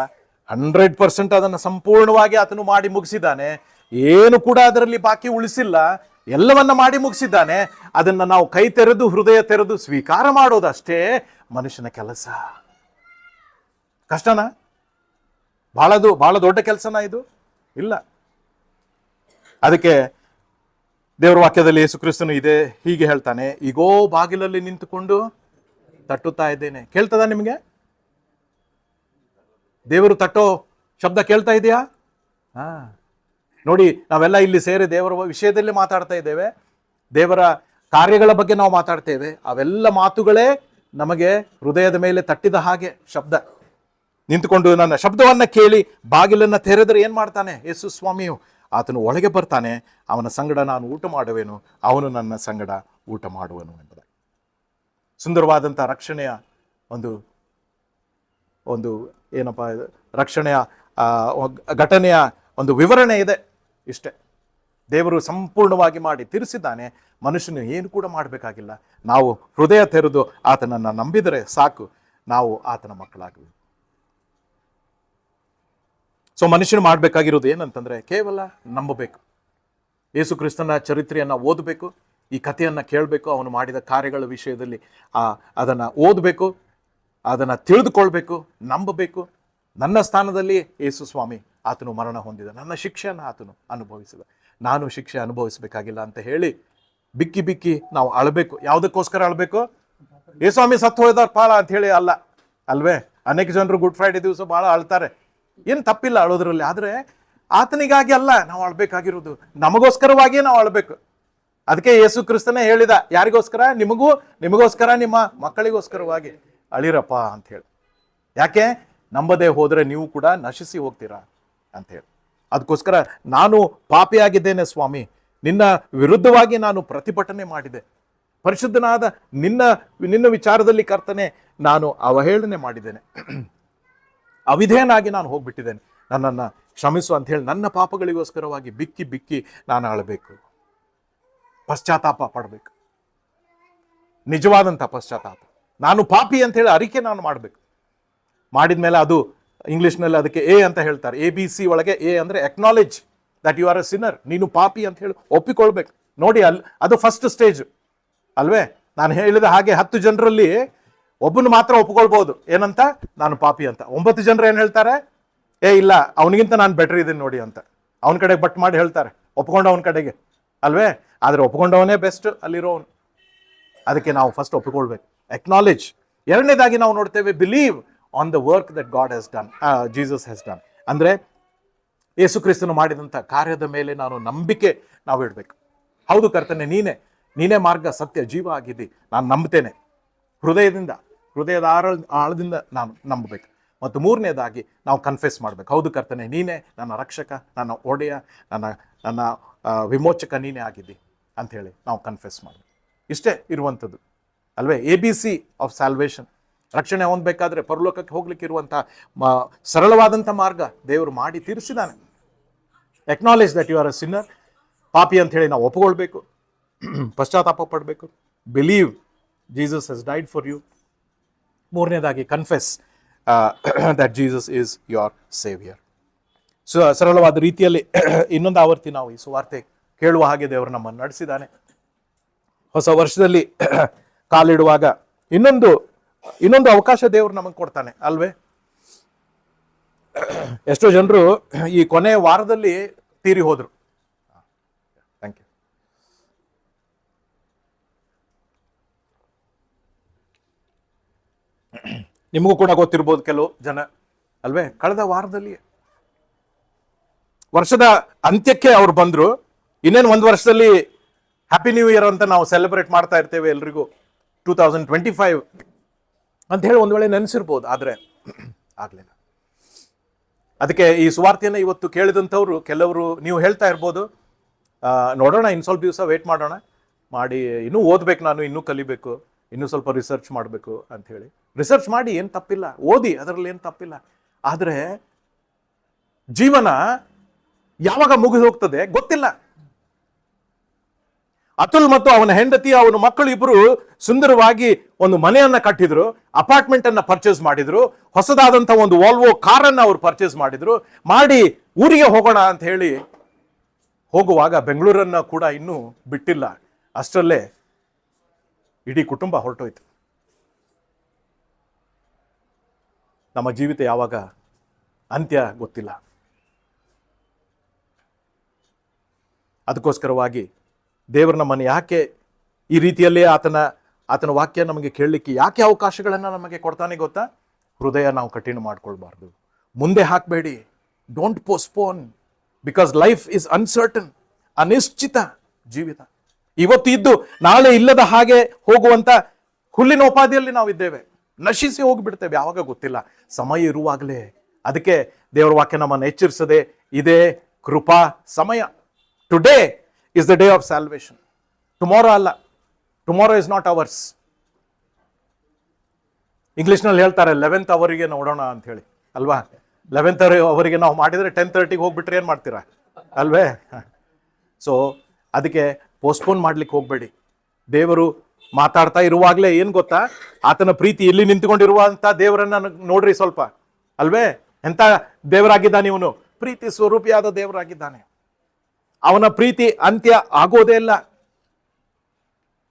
100% ಅದನ್ನು ಸಂಪೂರ್ಣವಾಗಿ ಆತನು ಮಾಡಿ ಮುಗಿಸಿದ್ದಾನೆ. ಏನು ಕೂಡ ಅದರಲ್ಲಿ ಬಾಕಿ ಉಳಿಸಿಲ್ಲ, ಎಲ್ಲವನ್ನ ಮಾಡಿ ಮುಗಿಸಿದ್ದಾನೆ. ಅದನ್ನ ನಾವು ಕೈ ತೆರೆದು, ಹೃದಯ ತೆರೆದು ಸ್ವೀಕಾರ ಮಾಡೋದಷ್ಟೇ ಮನುಷ್ಯನ ಕೆಲಸ. ಕಷ್ಟನಾ? ಬಹಳ ದೊಡ್ಡ ಕೆಲಸನಾ ಇದು? ಇಲ್ಲ. ಅದಕ್ಕೆ ದೇವರ ವಾಕ್ಯದಲ್ಲಿ ಯೇಸು ಕ್ರಿಸ್ತನು ಇದೆ ಹೀಗೆ ಹೇಳ್ತಾನೆ, ಈಗೋ ಬಾಗಿಲಲ್ಲಿ ನಿಂತುಕೊಂಡು ತಟ್ಟುತ್ತಾ ಇದ್ದೇನೆ. ಕೇಳ್ತದ ನಿಮಗೆ? ದೇವರು ತಟ್ಟೋ ಶಬ್ದ ಕೇಳ್ತಾ ಇದೆಯಾ? ನೋಡಿ, ನಾವೆಲ್ಲ ಇಲ್ಲಿ ಸೇರಿ ದೇವರ ವಿಷಯದಲ್ಲಿ ಮಾತಾಡ್ತಾ ಇದ್ದೇವೆ, ದೇವರ ಕಾರ್ಯಗಳ ಬಗ್ಗೆ ನಾವು ಮಾತಾಡ್ತೇವೆ. ಅವೆಲ್ಲ ಮಾತುಗಳೇ ನಮಗೆ ಹೃದಯದ ಮೇಲೆ ತಟ್ಟಿದ ಹಾಗೆ ಶಬ್ದ. ನಿಂತುಕೊಂಡು ನನ್ನ ಶಬ್ದವನ್ನ ಕೇಳಿ ಬಾಗಿಲನ್ನ ತೆರೆದರೆ ಏನ್ ಮಾಡ್ತಾನೆ ಯೇಸು ಸ್ವಾಮಿಯು? ಆತನು ಒಳಗೆ ಬರ್ತಾನೆ. ಅವನ ಸಂಗಡ ನಾನು ಊಟ ಮಾಡುವೆನು, ಅವನು ನನ್ನ ಸಂಗಡ ಊಟ ಮಾಡುವನು ಎಂಬುದಾಗಿ ಸುಂದರವಾದಂಥ ರಕ್ಷಣೆಯ ಒಂದು ಏನಪ್ಪ ರಕ್ಷಣೆಯ ಘಟನೆಯ ಒಂದು ವಿವರಣೆ ಇದೆ. ಇಷ್ಟೇ, ದೇವರು ಸಂಪೂರ್ಣವಾಗಿ ಮಾಡಿ ತೀರಿಸಿದ್ದಾನೆ. ಮನುಷ್ಯನು ಏನು ಕೂಡ ಮಾಡಬೇಕಾಗಿಲ್ಲ. ನಾವು ಹೃದಯ ತೆರೆದು ಆತನನ್ನು ನಂಬಿದರೆ ಸಾಕು, ನಾವು ಆತನ ಮಕ್ಕಳಾಗುವೆ. ಸೊ ಮನುಷ್ಯನು ಮಾಡಬೇಕಾಗಿರೋದು ಏನಂತಂದ್ರೆ, ಕೇವಲ ನಂಬಬೇಕು. ಯೇಸು ಕ್ರಿಸ್ತನ ಚರಿತ್ರೆಯನ್ನ ಓದಬೇಕು, ಈ ಕಥೆಯನ್ನ ಕೇಳಬೇಕು, ಅವನು ಮಾಡಿದ ಕಾರ್ಯಗಳ ವಿಷಯದಲ್ಲಿ ಅದನ್ನ ಓದಬೇಕು, ಅದನ್ನ ತಿಳಿದುಕೊಳ್ಬೇಕು, ನಂಬಬೇಕು. ನನ್ನ ಸ್ಥಾನದಲ್ಲಿ ಯೇಸು ಸ್ವಾಮಿ ಆತನು ಮರಣ ಹೊಂದಿದ, ನನ್ನ ಶಿಕ್ಷೆಯನ್ನು ಆತನು ಅನುಭವಿಸಿದ, ನಾನು ಶಿಕ್ಷೆ ಅನುಭವಿಸಬೇಕಾಗಿಲ್ಲ ಅಂತ ಹೇಳಿ ಬಿಕ್ಕಿ ಬಿಕ್ಕಿ ನಾವು ಅಳಬೇಕು. ಯಾವುದಕ್ಕೋಸ್ಕರ ಅಳಬೇಕು? ಯೇಸ್ವಾಮಿ ಸತ್ತು ಹೋದ ಪಾಳ ಅಂತ ಹೇಳಿ ಅಲ್ಲ ಅಲ್ವೇ? ಅನೇಕ ಜನರು ಗುಡ್ ಫ್ರೈಡೆ ದಿವಸ ಬಹಳ ಅಳ್ತಾರೆ. ಏನು ತಪ್ಪಿಲ್ಲ ಅಳೋದ್ರಲ್ಲಿ, ಆದ್ರೆ ಆತನಿಗಾಗಿ ಅಲ್ಲ ನಾವು ಅಳ್ಬೇಕಾಗಿರೋದು, ನಮಗೋಸ್ಕರವಾಗಿಯೇ ನಾವು ಅಳ್ಬೇಕು. ಅದಕ್ಕೆ ಯೇಸು ಕ್ರಿಸ್ತನೇ ಹೇಳಿದ, ಯಾರಿಗೋಸ್ಕರ? ನಿಮಗೋಸ್ಕರ, ನಿಮ್ಮ ಮಕ್ಕಳಿಗೋಸ್ಕರವಾಗಿ ಅಳಿರಪ್ಪ ಅಂತ ಹೇಳಿ. ಯಾಕೆ? ನಂಬದೇ ಹೋದ್ರೆ ನೀವು ಕೂಡ ನಶಿಸಿ ಹೋಗ್ತೀರಾ ಅಂತ ಹೇಳಿ. ಅದಕ್ಕೋಸ್ಕರ ನಾನು ಪಾಪಿಯಾಗಿದ್ದೇನೆ ಸ್ವಾಮಿ, ನಿನ್ನ ವಿರುದ್ಧವಾಗಿ ನಾನು ಪ್ರತಿಭಟನೆ ಮಾಡಿದೆ, ಪರಿಶುದ್ಧನಾದ ನಿನ್ನ ವಿಚಾರದಲ್ಲಿ ಕರ್ತನೆ ನಾನು ಅವಹೇಳನೆ ಮಾಡಿದ್ದೇನೆ, ಅವಿಧೇಯನಾಗಿ ನಾನು ಹೋಗ್ಬಿಟ್ಟಿದ್ದೇನೆ, ನನ್ನನ್ನು ಕ್ಷಮಿಸು ಅಂತ ಹೇಳಿ ನನ್ನ ಪಾಪಗಳಿಗೋಸ್ಕರವಾಗಿ ಬಿಕ್ಕಿ ಬಿಕ್ಕಿ ನಾನು ಅಳಬೇಕು, ಪಶ್ಚಾತ್ತಾಪ ಪಡಬೇಕು, ನಿಜವಾದಂಥ ಪಶ್ಚಾತ್ತಾಪ. ನಾನು ಪಾಪಿ ಅಂತ ಹೇಳಿ ಅರಿಕೆ ನಾನು ಮಾಡಬೇಕು. ಮಾಡಿದ್ಮೇಲೆ ಅದು ಇಂಗ್ಲಿಷ್ನಲ್ಲಿ ಅದಕ್ಕೆ ಎ ಅಂತ ಹೇಳ್ತಾರೆ. ABC ಒಳಗೆ ಎ ಅಂದರೆ acknowledge that you are a sinner. ನೀನು ಪಾಪಿ ಅಂತ ಹೇಳಿ ಒಪ್ಪಿಕೊಳ್ಬೇಕು. ನೋಡಿ, ಅದು ಫಸ್ಟ್ ಸ್ಟೇಜ್ ಅಲ್ವೇ? ನಾನು ಹೇಳಿದ ಹಾಗೆ 10 ಜನರಲ್ಲಿ ಒಬ್ಬನು ಮಾತ್ರ ಒಪ್ಕೊಳ್ಬಹುದು, ಏನಂತ? ನಾನು ಪಾಪಿ ಅಂತ. 9 ಜನರು ಏನು ಹೇಳ್ತಾರೆ? ಇಲ್ಲ, ಅವನಿಗಿಂತ ನಾನು ಬೆಟರ್ ಇದ್ದೀನಿ ನೋಡಿ ಅಂತ ಅವನ ಕಡೆಗೆ ಬಟ್ ಮಾಡಿ ಹೇಳ್ತಾರೆ, ಒಪ್ಕೊಂಡವನ ಕಡೆಗೆ ಅಲ್ವೇ? ಆದರೆ ಒಪ್ಕೊಂಡವನೇ ಬೆಸ್ಟ್ ಅಲ್ಲಿರೋನು. ಅದಕ್ಕೆ ನಾವು ಫಸ್ಟ್ ಒಪ್ಪಿಕೊಳ್ಬೇಕು. ಎಕ್ನಾಲೇಜ್. ಎರಡನೇದಾಗಿ ನಾವು ನೋಡ್ತೇವೆ believe on the work that god has done, Jesus has done. ಅಂದರೆ ಯೇಸು ಕ್ರಿಸ್ತನು ಮಾಡಿದಂಥ ಕಾರ್ಯದ ಮೇಲೆ ನಾನು ನಂಬಿಕೆ ನಾವು ಇಡಬೇಕು. ಹೌದು ಕರ್ತನೆ, ನೀನೇ ಮಾರ್ಗ, ಸತ್ಯ, ಜೀವ ಆಗಿದ್ದಿ, ನಾನು ನಂಬ್ತೇನೆ. ಹೃದಯದ ಆಳದಿಂದ ನಾನು ನಂಬಬೇಕು. ಮತ್ತು ಮೂರನೇದಾಗಿ ನಾವು ಕನ್ಫೆಸ್ ಮಾಡಬೇಕು, ಹೌದು ಕರ್ತನೆ, ನೀನೇ ನನ್ನ ರಕ್ಷಕ, ನನ್ನ ಒಡೆಯ, ನನ್ನ ವಿಮೋಚಕ ನೀನೇ ಆಗಿದ್ದಿ ಅಂಥೇಳಿ ನಾವು ಕನ್ಫೆಸ್ ಮಾಡಬೇಕು. ಇಷ್ಟೇ ಇರುವಂಥದ್ದು ಅಲ್ವೇ ABC ಆಫ್ ಸ್ಯಾಲ್ವೇಷನ್. ರಕ್ಷಣೆ ಹೊಂದಬೇಕಾದ್ರೆ ಪರಲೋಕಕ್ಕೆ ಹೋಗ್ಲಿಕ್ಕೆ ಇರುವಂಥ ಸರಳವಾದಂಥ ಮಾರ್ಗ ದೇವರು ಮಾಡಿ ತೀರಿಸಿದ್ದಾನೆ. Acknowledge that you are a sinner, ಪಾಪಿ ಅಂತ ಹೇಳಿ ನಾವು ಒಪ್ಪಿಕೊಳ್ಬೇಕು, ಪಶ್ಚಾತ್ತಾಪ ಪಡಬೇಕು. Believe Jesus has died for you. ಮೂರನೇದಾಗಿ confess that Jesus is your saviour. ಸರಳವಾದ ರೀತಿಯಲ್ಲಿ ಇನ್ನೊಂದು ಆವರ್ತಿ ನಾವು ಈ ಸುವಾರ್ತೆ ಕೇಳುವ ಹಾಗೆ ದೇವರು ನಮ್ಮನ್ನು ನಡೆಸಿದ್ದಾನೆ. ಹೊಸ ವರ್ಷದಲ್ಲಿ ಕಾಲಿಡುವಾಗ ಇನ್ನೊಂದು ಅವಕಾಶ ದೇವರು ನಮಗೆ ಕೊಡ್ತಾನೆ ಅಲ್ವೇ. ಎಷ್ಟೋ ಜನರು ಈ ಕೊನೆಯ ವಾರದಲ್ಲಿ ತೀರಿ ಹೋದ್ರು. Thank you. ನಿಮಗೂ ಕೂಡ ಗೊತ್ತಿರ್ಬೋದು, ಕೆಲವು ಜನ ಅಲ್ವೇ ಕಳೆದ ವಾರದಲ್ಲಿ ವರ್ಷದ ಅಂತ್ಯಕ್ಕೆ ಅವ್ರು ಬಂದ್ರು. ಇನ್ನೇನು ಒಂದು ವರ್ಷದಲ್ಲಿ ಹ್ಯಾಪಿ ನ್ಯೂ ಇಯರ್ ಅಂತ ನಾವು ಸೆಲೆಬ್ರೇಟ್ ಮಾಡ್ತಾ ಇರ್ತೇವೆ ಎಲ್ರಿಗೂ, 2025 ಅಂತ ಹೇಳಿ ಒಂದು ವೇಳೆ ನೆನೆಸಿರ್ಬೋದು, ಆದರೆ ಆಗಲಿಲ್ಲ. ಅದಕ್ಕೆ ಈ ಸುವಾರ್ತೆಯನ್ನು ಇವತ್ತು ಕೇಳಿದಂಥವ್ರು ಕೆಲವರು ನೀವು ಹೇಳ್ತಾ ಇರ್ಬೋದು, ನೋಡೋಣ ಇನ್ನು ಸ್ವಲ್ಪ ದಿವಸ ವೇಟ್ ಮಾಡಿ ಇನ್ನೂ ಓದ್ಬೇಕು, ನಾನು ಇನ್ನೂ ಕಲಿಬೇಕು, ಇನ್ನೂ ಸ್ವಲ್ಪ ರಿಸರ್ಚ್ ಮಾಡಬೇಕು ಅಂಥೇಳಿ. ರಿಸರ್ಚ್ ಮಾಡಿ ಏನು ತಪ್ಪಿಲ್ಲ, ಓದಿ, ಅದರಲ್ಲಿ ಏನು ತಪ್ಪಿಲ್ಲ. ಆದರೆ ಜೀವನ ಯಾವಾಗ ಮುಗಿದು ಹೋಗ್ತದೆ ಗೊತ್ತಿಲ್ಲ. ಅತುಲ್ ಮತ್ತು ಅವನ ಹೆಂಡತಿ, ಅವನ ಮಕ್ಕಳು ಇಬ್ಬರು ಸುಂದರವಾಗಿ ಒಂದು ಮನೆಯನ್ನ ಕಟ್ಟಿದ್ರು, ಅಪಾರ್ಟ್ಮೆಂಟ್ ಅನ್ನ ಪರ್ಚೇಸ್ ಮಾಡಿದ್ರು, ಹೊಸದಾದಂಥ ಒಂದು ವಾಲ್ವೋ ಕಾರನ್ನು ಅವರು ಪರ್ಚೇಸ್ ಮಾಡಿ ಊರಿಗೆ ಹೋಗೋಣ ಅಂತ ಹೇಳಿ ಹೋಗುವಾಗ ಬೆಂಗಳೂರನ್ನ ಕೂಡ ಇನ್ನೂ ಬಿಟ್ಟಿಲ್ಲ. ಅಷ್ಟರಲ್ಲೇ ಇಡೀ ಕುಟುಂಬ ಹೊರಟೋಯ್ತು. ನಮ್ಮ ಜೀವಿತ ಯಾವಾಗ ಅಂತ್ಯ ಗೊತ್ತಿಲ್ಲ. ಅದಕ್ಕೋಸ್ಕರವಾಗಿ ದೇವರು ನಮ್ಮನ್ನು ಯಾಕೆ ಈ ರೀತಿಯಲ್ಲೇ ಆತನ ವಾಕ್ಯ ನಮಗೆ ಕೇಳಲಿಕ್ಕೆ ಯಾಕೆ ಅವಕಾಶಗಳನ್ನು ನಮಗೆ ಕೊಡ್ತಾನೆ ಗೊತ್ತಾ? ಹೃದಯ ನಾವು ಕಠಿಣ ಮಾಡ್ಕೊಳ್ಬಾರ್ದು, ಮುಂದೆ ಹಾಕಬೇಡಿ. Don't postpone, because life is uncertain. ಅನಿಶ್ಚಿತ ಜೀವಿತ. ಇವತ್ತು ಇದ್ದು ನಾಳೆ ಇಲ್ಲದ ಹಾಗೆ ಹೋಗುವಂತ ಹುಲ್ಲಿನ ಉಪಾಧಿಯಲ್ಲಿ ನಾವಿದ್ದೇವೆ, ನಶಿಸಿ ಹೋಗಿಬಿಡ್ತೇವೆ, ಯಾವಾಗ ಗೊತ್ತಿಲ್ಲ. ಸಮಯ ಇರುವಾಗಲೇ. ಅದಕ್ಕೆ ದೇವರ ವಾಕ್ಯ ನಮ್ಮನ್ನು ಎಚ್ಚರಿಸದೆ, ಇದೇ ಕೃಪಾ ಸಮಯ. Today is the day of salvation. Tomorrow ಅಲ್ಲ, tomorrow is not ours. ಇಂಗ್ಲಿಷ್ನಲ್ಲಿ ಹೇಳ್ತಾರೆ 11th ಅವರಿಗೆ ನೋಡೋಣ ಅಂತ ಹೇಳಿ ಅಲ್ವಾ. 11th ಅವರಿಗೆ ನಾವು ಮಾಡಿದರೆ 10:30 ಹೋಗ್ಬಿಟ್ರೆ ಏನು ಮಾಡ್ತೀರಾ ಅಲ್ವೇ. ಸೊ ಅದಕ್ಕೆ ಪೋಸ್ಟ್ಪೋನ್ ಮಾಡ್ಲಿಕ್ಕೆ ಹೋಗ್ಬೇಡಿ. ದೇವರು ಮಾತಾಡ್ತಾ ಇರುವಾಗಲೇ ಏನು ಗೊತ್ತಾ, ಆತನ ಪ್ರೀತಿ ಇಲ್ಲಿ ನಿಂತುಕೊಂಡಿರುವಂತ ದೇವರನ್ನ ನೋಡ್ರಿ ಸ್ವಲ್ಪ ಅಲ್ವೇ. ಎಂತ ದೇವರಾಗಿದ್ದಾನೆ ಇವನು, ಪ್ರೀತಿ ಸ್ವರೂಪಿಯಾದ ದೇವರಾಗಿದ್ದಾನೆ. ಅವನ ಪ್ರೀತಿ ಅಂತ್ಯ ಆಗೋದೇ ಇಲ್ಲ.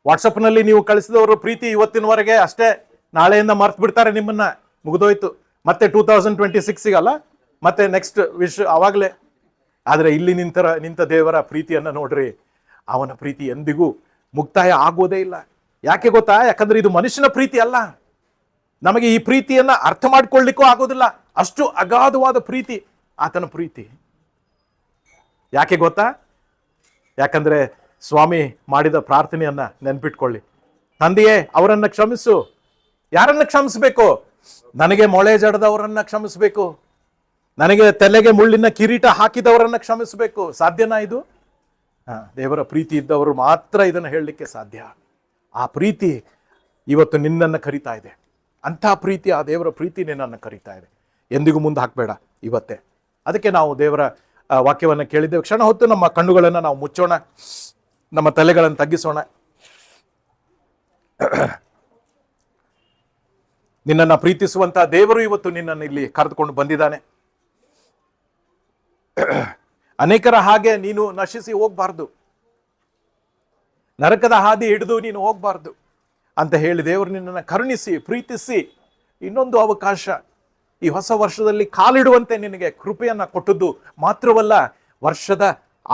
ವಾಟ್ಸಪ್ನಲ್ಲಿ ನೀವು ಕಳಿಸಿದವರು ಪ್ರೀತಿ ಇವತ್ತಿನವರೆಗೆ ಅಷ್ಟೇ, ನಾಳೆಯಿಂದ ಮರ್ತು ಬಿಡ್ತಾರೆ ನಿಮ್ಮನ್ನ, ಮುಗಿದೋಯ್ತು. ಮತ್ತೆ 2026 ಅಲ್ಲ, ಮತ್ತೆ ನೆಕ್ಸ್ಟ್ ಅವಾಗಲೇ. ಆದರೆ ಇಲ್ಲಿ ನಿಂತ ದೇವರ ಪ್ರೀತಿಯನ್ನ ನೋಡ್ರಿ, ಅವನ ಪ್ರೀತಿ ಎಂದಿಗೂ ಮುಕ್ತಾಯ ಆಗೋದೇ ಇಲ್ಲ. ಯಾಕೆ ಗೊತ್ತಾ? ಯಾಕಂದ್ರೆ ಇದು ಮನುಷ್ಯನ ಪ್ರೀತಿ ಅಲ್ಲ. ನಮಗೆ ಈ ಪ್ರೀತಿಯನ್ನ ಅರ್ಥ ಮಾಡ್ಕೊಳ್ಳಿಕ್ಕೂ ಆಗೋದಿಲ್ಲ, ಅಷ್ಟು ಅಗಾಧವಾದ ಪ್ರೀತಿ ಆತನ ಪ್ರೀತಿ. ಯಾಕೆ ಗೊತ್ತಾ? ಯಾಕಂದ್ರೆ ಸ್ವಾಮಿ ಮಾಡಿದ ಪ್ರಾರ್ಥನೆಯನ್ನ ನೆನ್ಪಿಟ್ಕೊಳ್ಳಿ. ತಂದೆಯೇ, ಅವರನ್ನ ಕ್ಷಮಿಸು. ಯಾರನ್ನ ಕ್ಷಮಿಸ್ಬೇಕು? ನನಗೆ ಮೊಳೆ ಜಡದವರನ್ನ ಕ್ಷಮಿಸ್ಬೇಕು, ನನಗೆ ತಲೆಗೆ ಮುಳ್ಳಿನ ಕಿರೀಟ ಹಾಕಿದವರನ್ನ ಕ್ಷಮಿಸ್ಬೇಕು. ಸಾಧ್ಯನಾ ಇದು? ದೇವರ ಪ್ರೀತಿ ಇದ್ದವರು ಮಾತ್ರ ಇದನ್ನು ಹೇಳಲಿಕ್ಕೆ ಸಾಧ್ಯ. ಆ ಪ್ರೀತಿ ಇವತ್ತು ನಿನ್ನನ್ನು ಕರೀತಾ ಇದೆ. ಅಂಥ ಪ್ರೀತಿ, ಆ ದೇವರ ಪ್ರೀತಿ ನಿನ್ನನ್ನು ಕರೀತಾ ಇದೆ. ಎಂದಿಗೂ ಮುಂದೆ ಹಾಕಬೇಡ ಇವತ್ತೇ. ಅದಕ್ಕೆ ನಾವು ದೇವರ ವಾಕ್ಯವನ್ನು ಕೇಳಿದ್ದೇವೆ. ಕ್ಷಣ ಹೊತ್ತು ನಮ್ಮ ಕಣ್ಣುಗಳನ್ನು ನಾವು ಮುಚ್ಚೋಣ, ನಮ್ಮ ತಲೆಗಳನ್ನು ತಗ್ಗಿಸೋಣ. ನಿನ್ನನ್ನು ಪ್ರೀತಿಸುವಂತ ದೇವರು ಇವತ್ತು ನಿನ್ನನ್ನು ಇಲ್ಲಿ ಕರೆದುಕೊಂಡು ಬಂದಿದ್ದಾನೆ. ಅನೇಕರ ಹಾಗೆ ನೀನು ನಶಿಸಿ ಹೋಗ್ಬಾರ್ದು, ನರಕದ ಹಾದಿ ಹಿಡಿದು ನೀನು ಹೋಗ್ಬಾರ್ದು ಅಂತ ಹೇಳಿ ದೇವರು ನಿನ್ನನ್ನು ಕರುಣಿಸಿ ಪ್ರೀತಿಸಿ ಇನ್ನೊಂದು ಅವಕಾಶ ಈ ಹೊಸ ವರ್ಷದಲ್ಲಿ ಕಾಲಿಡುವಂತೆ ನಿನಗೆ ಕೃಪೆಯನ್ನ ಕೊಟ್ಟದ್ದು ಮಾತ್ರವಲ್ಲ, ವರ್ಷದ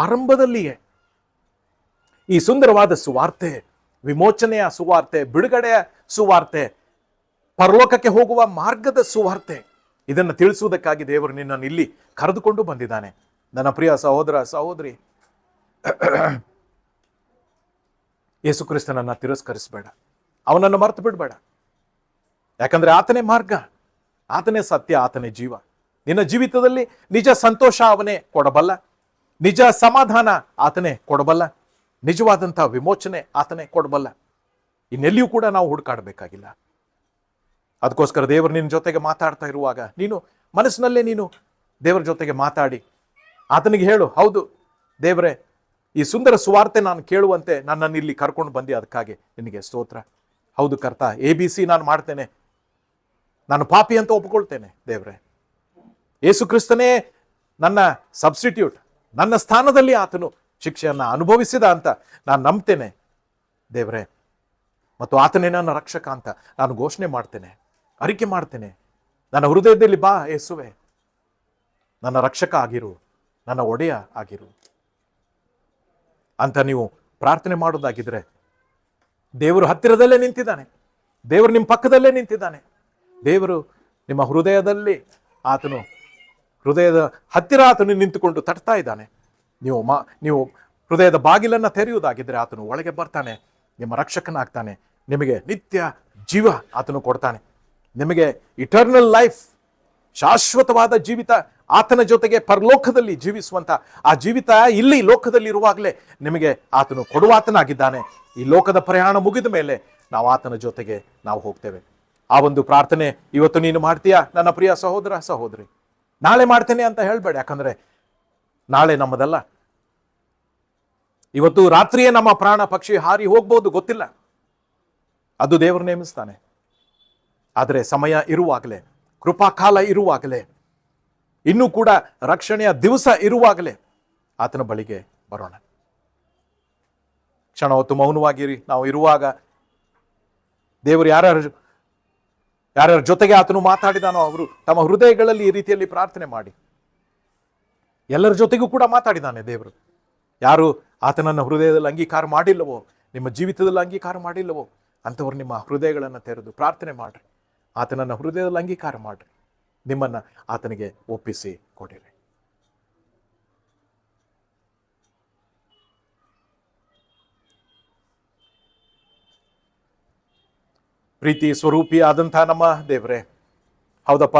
ಆರಂಭದಲ್ಲಿಯೇ ಈ ಸುಂದರವಾದ ಸುವಾರ್ತೆ ವಿಮೋಚನೆಯ ಸುವಾರ್ತೆ, ಬಿಡುಗಡೆಯ ಸುವಾರ್ತೆ, ಪರಲೋಕಕ್ಕೆ ಹೋಗುವ ಮಾರ್ಗದ ಸುವಾರ್ತೆ, ಇದನ್ನು ತಿಳಿಸುವುದಕ್ಕಾಗಿ ದೇವರು ನಿನ್ನನ್ನು ಇಲ್ಲಿ ಕರೆದುಕೊಂಡು ಬಂದಿದ್ದಾನೆ. ನನ್ನ ಪ್ರಿಯ ಸಹೋದರ ಸಹೋದರಿ, ಯೇಸು ಕ್ರಿಸ್ತನನ್ನ ತಿರಸ್ಕರಿಸಬೇಡ, ಅವನನ್ನು ಮರೆತು ಬಿಡಬೇಡ. ಯಾಕಂದ್ರೆ ಆತನೇ ಮಾರ್ಗ, ಆತನೇ ಸತ್ಯ, ಆತನೇ ಜೀವ. ನಿನ್ನ ಜೀವಿತದಲ್ಲಿ ನಿಜ ಸಂತೋಷ ಅವನೇ ಕೊಡಬಲ್ಲ, ನಿಜ ಸಮಾಧಾನ ಆತನೇ ಕೊಡಬಲ್ಲ, ನಿಜವಾದಂತಹ ವಿಮೋಚನೆ ಆತನೇ ಕೊಡಬಲ್ಲ. ಇನ್ನೆಲ್ಲಿಯೂ ಕೂಡ ನಾವು ಹುಡುಕಾಡಬೇಕಾಗಿಲ್ಲ. ಅದಕ್ಕೋಸ್ಕರ ದೇವರು ನಿನ್ನ ಜೊತೆಗೆ ಮಾತಾಡ್ತಾ ಇರುವಾಗ ನೀನು ಮನಸ್ಸಿನಲ್ಲೇ ನೀನು ದೇವರ ಜೊತೆಗೆ ಮಾತಾಡಿ ಆತನಿಗೆ ಹೇಳು, ಹೌದು ದೇವರೇ, ಈ ಸುಂದರ ಸುವಾರ್ತೆ ನಾನು ಕೇಳುವಂತೆ ನನ್ನನ್ನು ಇಲ್ಲಿ ಕರ್ಕೊಂಡು ಬಂದಿ, ಅದಕ್ಕಾಗಿ ನಿನಗೆ ಸ್ತೋತ್ರ. ಹೌದು ಕರ್ತ, ABC ನಾನು ಮಾಡ್ತೇನೆ, ನಾನು ಪಾಪಿ ಅಂತ ಒಪ್ಕೊಳ್ತೇನೆ ದೇವರೇ. ಯೇಸು ಕ್ರಿಸ್ತನೇ ನನ್ನ ಸಬ್ಸ್ಟಿಟ್ಯೂಟ್, ನನ್ನ ಸ್ಥಾನದಲ್ಲಿ ಆತನು ಶಿಕ್ಷೆಯನ್ನು ಅನುಭವಿಸಿದ ಅಂತ ನಾನು ನಂಬ್ತೇನೆ ದೇವರೇ. ಮತ್ತು ಆತನೇ ನನ್ನ ರಕ್ಷಕ ಅಂತ ನಾನು ಘೋಷಣೆ ಮಾಡ್ತೇನೆ, ಅರಿಕೆ ಮಾಡ್ತೇನೆ. ನನ್ನ ಹೃದಯದಲ್ಲಿ ಬಾ ಯೇಸುವೆ, ನನ್ನ ರಕ್ಷಕ ಆಗಿರು, ನನ್ನ ಒಡೆಯ ಆಗಿರು ಅಂತ ನೀವು ಪ್ರಾರ್ಥನೆ ಮಾಡೋದಾಗಿದ್ರೆ ದೇವರು ಹತ್ತಿರದಲ್ಲೇ ನಿಂತಿದ್ದಾನೆ, ದೇವರು ನಿಮ್ಮ ಪಕ್ಕದಲ್ಲೇ ನಿಂತಿದ್ದಾನೆ. ದೇವರು ನಿಮ್ಮ ಹೃದಯದಲ್ಲಿ ಆತನು, ಹೃದಯದ ಹತ್ತಿರ ಆತನು ನಿಂತುಕೊಂಡು ತಟ್ತಾ ಇದ್ದಾನೆ. ನೀವು ಹೃದಯದ ಬಾಗಿಲನ್ನು ತೆರೆಯುವುದಾಗಿದ್ದರೆ ಆತನು ಒಳಗೆ ಬರ್ತಾನೆ, ನಿಮ್ಮ ರಕ್ಷಕನಾಗ್ತಾನೆ, ನಿಮಗೆ ನಿತ್ಯ ಜೀವ ಆತನು ಕೊಡ್ತಾನೆ, ನಿಮಗೆ ಇಟರ್ನಲ್ ಲೈಫ್, ಶಾಶ್ವತವಾದ ಜೀವಿತ ಆತನ ಜೊತೆಗೆ ಪರಲೋಕದಲ್ಲಿ ಜೀವಿಸುವಂತ ಆ ಜೀವಿತ ಇಲ್ಲಿ ಲೋಕದಲ್ಲಿ ಇರುವಾಗಲೇ ನಿಮಗೆ ಆತನು ಕೊಡುವಾತನಾಗಿದ್ದಾನೆ. ಈ ಲೋಕದ ಪ್ರಯಾಣ ಮುಗಿದ ಮೇಲೆ ನಾವು ಆತನ ಜೊತೆಗೆ ನಾವು ಹೋಗ್ತೇವೆ. ಆ ಒಂದು ಪ್ರಾರ್ಥನೆ ಇವತ್ತು ನೀನು ಮಾಡ್ತೀಯಾ ನನ್ನ ಪ್ರಿಯ ಸಹೋದರ ಸಹೋದರಿ? ನಾಳೆ ಮಾಡ್ತೇನೆ ಅಂತ ಹೇಳ್ಬೇಡ, ಯಾಕಂದ್ರೆ ನಾಳೆ ನಮ್ಮದಲ್ಲ. ಇವತ್ತು ರಾತ್ರಿಯೇ ನಮ್ಮ ಪ್ರಾಣ ಪಕ್ಷಿ ಹಾರಿ ಹೋಗ್ಬೋದು, ಗೊತ್ತಿಲ್ಲ, ಅದು ದೇವರು ನೇಮಿಸ್ತಾನೆ. ಆದರೆ ಸಮಯ ಇರುವಾಗಲೇ, ಕೃಪಾಕಾಲ ಇರುವಾಗಲೇ, ಇನ್ನೂ ಕೂಡ ರಕ್ಷಣೆಯ ದಿವಸ ಇರುವಾಗಲೇ ಆತನ ಬಳಿಗೆ ಬರೋಣ. ಕ್ಷಣ ಹೊತ್ತು ಮೌನವಾಗಿರಿ. ನಾವು ಇರುವಾಗ ದೇವರು ಯಾರ್ಯಾರ ಜೊತೆಗೆ ಆತನು ಮಾತಾಡಿದಾನೋ ಅವರು ತಮ್ಮ ಹೃದಯಗಳಲ್ಲಿ ಈ ರೀತಿಯಲ್ಲಿ ಪ್ರಾರ್ಥನೆ ಮಾಡಿ. ಎಲ್ಲರ ಜೊತೆಗೂ ಕೂಡ ಮಾತಾಡಿದಾನೆ ದೇವರು. ಯಾರು ಆತನನ್ನ ಹೃದಯದಲ್ಲಿ ಅಂಗೀಕಾರ ಮಾಡಿಲ್ಲವೋ, ನಿಮ್ಮ ಜೀವಿತದಲ್ಲಿ ಅಂಗೀಕಾರ ಮಾಡಿಲ್ಲವೋ ಅಂಥವ್ರು ನಿಮ್ಮ ಹೃದಯಗಳನ್ನು ತೆರೆದು ಪ್ರಾರ್ಥನೆ ಮಾಡ್ರಿ. ಆತನನ್ನ ಹೃದಯದಲ್ಲಿ ಅಂಗೀಕಾರ ಮಾಡ್ರಿ, ನಿಮ್ಮನ್ನ ಆತನಿಗೆ ಒಪ್ಪಿಸಿ ಕೊಡಿರಿ. ಪ್ರೀತಿ ಸ್ವರೂಪಿ ಆದಂತಹ ನಮ್ಮ ದೇವರೇ, ಹೌದಪ್ಪ,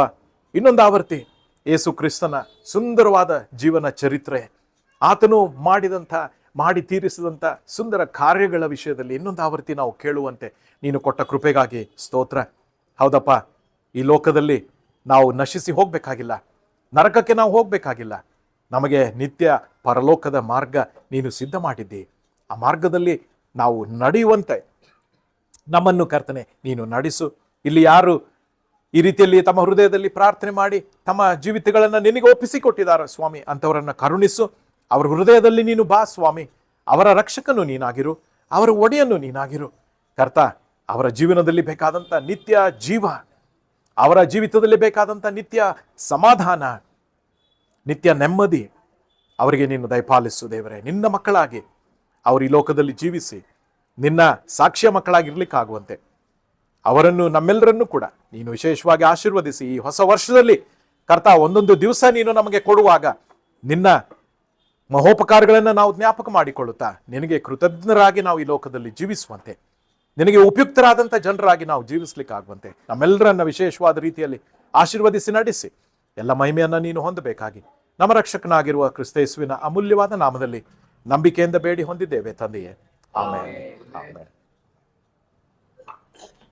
ಇನ್ನೊಂದು ಆವರ್ತಿ ಯೇಸು ಕ್ರಿಸ್ತನ ಸುಂದರವಾದ ಜೀವನ ಚರಿತ್ರೆ, ಆತನು ಮಾಡಿ ತೀರಿಸಿದಂಥ ಸುಂದರ ಕಾರ್ಯಗಳ ವಿಷಯದಲ್ಲಿ ಇನ್ನೊಂದು ಆವರ್ತಿ ನಾವು ಕೇಳುವಂತೆ ನೀನು ಕೊಟ್ಟ ಕೃಪೆಗಾಗಿ ಸ್ತೋತ್ರ. ಹೌದಪ್ಪ, ಈ ಲೋಕದಲ್ಲಿ ನಾವು ನಶಿಸಿ ಹೋಗ್ಬೇಕಾಗಿಲ್ಲ, ನರಕಕ್ಕೆ ನಾವು ಹೋಗ್ಬೇಕಾಗಿಲ್ಲ. ನಮಗೆ ನಿತ್ಯ ಪರಲೋಕದ ಮಾರ್ಗ ನೀನು ಸಿದ್ಧ ಮಾಡಿದ್ದಿ. ಆ ಮಾರ್ಗದಲ್ಲಿ ನಾವು ನಡೆಯುವಂತೆ ನಮ್ಮನ್ನು ಕರ್ತನೆ ನೀನು ನಡೆಸು. ಇಲ್ಲಿ ಯಾರು ಈ ರೀತಿಯಲ್ಲಿ ತಮ್ಮ ಹೃದಯದಲ್ಲಿ ಪ್ರಾರ್ಥನೆ ಮಾಡಿ ತಮ್ಮ ಜೀವಿತಗಳನ್ನು ನಿನಗೆ ಒಪ್ಪಿಸಿಕೊಟ್ಟಿದ್ದಾರೆ ಸ್ವಾಮಿ, ಅಂಥವರನ್ನು ಕರುಣಿಸು. ಅವರ ಹೃದಯದಲ್ಲಿ ನೀನು ಬಾ ಸ್ವಾಮಿ. ಅವರ ರಕ್ಷಕನು ನೀನಾಗಿರು, ಅವರ ಒಡೆಯನ್ನು ನೀನಾಗಿರು ಕರ್ತ. ಅವರ ಜೀವನದಲ್ಲಿ ಬೇಕಾದಂಥ ನಿತ್ಯ ಜೀವ, ಅವರ ಜೀವಿತದಲ್ಲಿ ಬೇಕಾದಂಥ ನಿತ್ಯ ಸಮಾಧಾನ, ನಿತ್ಯ ನೆಮ್ಮದಿ ಅವರಿಗೆ ನೀನು ದಯಪಾಲಿಸು ದೇವರೇ. ನಿನ್ನ ಮಕ್ಕಳಾಗಿ ಅವರು ಈ ಲೋಕದಲ್ಲಿ ಜೀವಿಸಿ ನಿನ್ನ ಸಾಕ್ಷ್ಯ ಮಕ್ಕಳಾಗಿರ್ಲಿಕ್ಕಾಗುವಂತೆ ಅವರನ್ನು, ನಮ್ಮೆಲ್ಲರನ್ನೂ ಕೂಡ ನೀನು ವಿಶೇಷವಾಗಿ ಆಶೀರ್ವದಿಸಿ. ಈ ಹೊಸ ವರ್ಷದಲ್ಲಿ ಕರ್ತ, ಒಂದೊಂದು ದಿವಸ ನೀನು ನಮಗೆ ಕೊಡುವಾಗ ನಿನ್ನ ಮಹೋಪಕಾರಗಳನ್ನು ನಾವು ಜ್ಞಾಪಕ ಮಾಡಿಕೊಳ್ಳುತ್ತಾ ನಿನಗೆ ಕೃತಜ್ಞರಾಗಿ ನಾವು ಈ ಲೋಕದಲ್ಲಿ ಜೀವಿಸುವಂತೆ, ನಿನಗೆ ಉಪಯುಕ್ತರಾದಂಥ ಜನರಾಗಿ ನಾವು ಜೀವಿಸ್ಲಿಕ್ಕಾಗುವಂತೆ ನಮ್ಮೆಲ್ಲರನ್ನ ವಿಶೇಷವಾದ ರೀತಿಯಲ್ಲಿ ಆಶೀರ್ವದಿಸಿ ನಡೆಸಿ. ಎಲ್ಲ ಮಹಿಮೆಯನ್ನು ನೀನು ಹೊಂದಬೇಕಾಗಿ ನಮ್ಮ ರಕ್ಷಕನಾಗಿರುವ ಕ್ರಿಸ್ತೇಸುವಿನ ಅಮೂಲ್ಯವಾದ ನಾಮದಲ್ಲಿ ನಂಬಿಕೆಯಿಂದ ಬೇಡಿ ಹೊಂದಿದ್ದೇವೆ ತಂದೆಯೇ. ಆಮೆನ್. ಆಮೆನ್.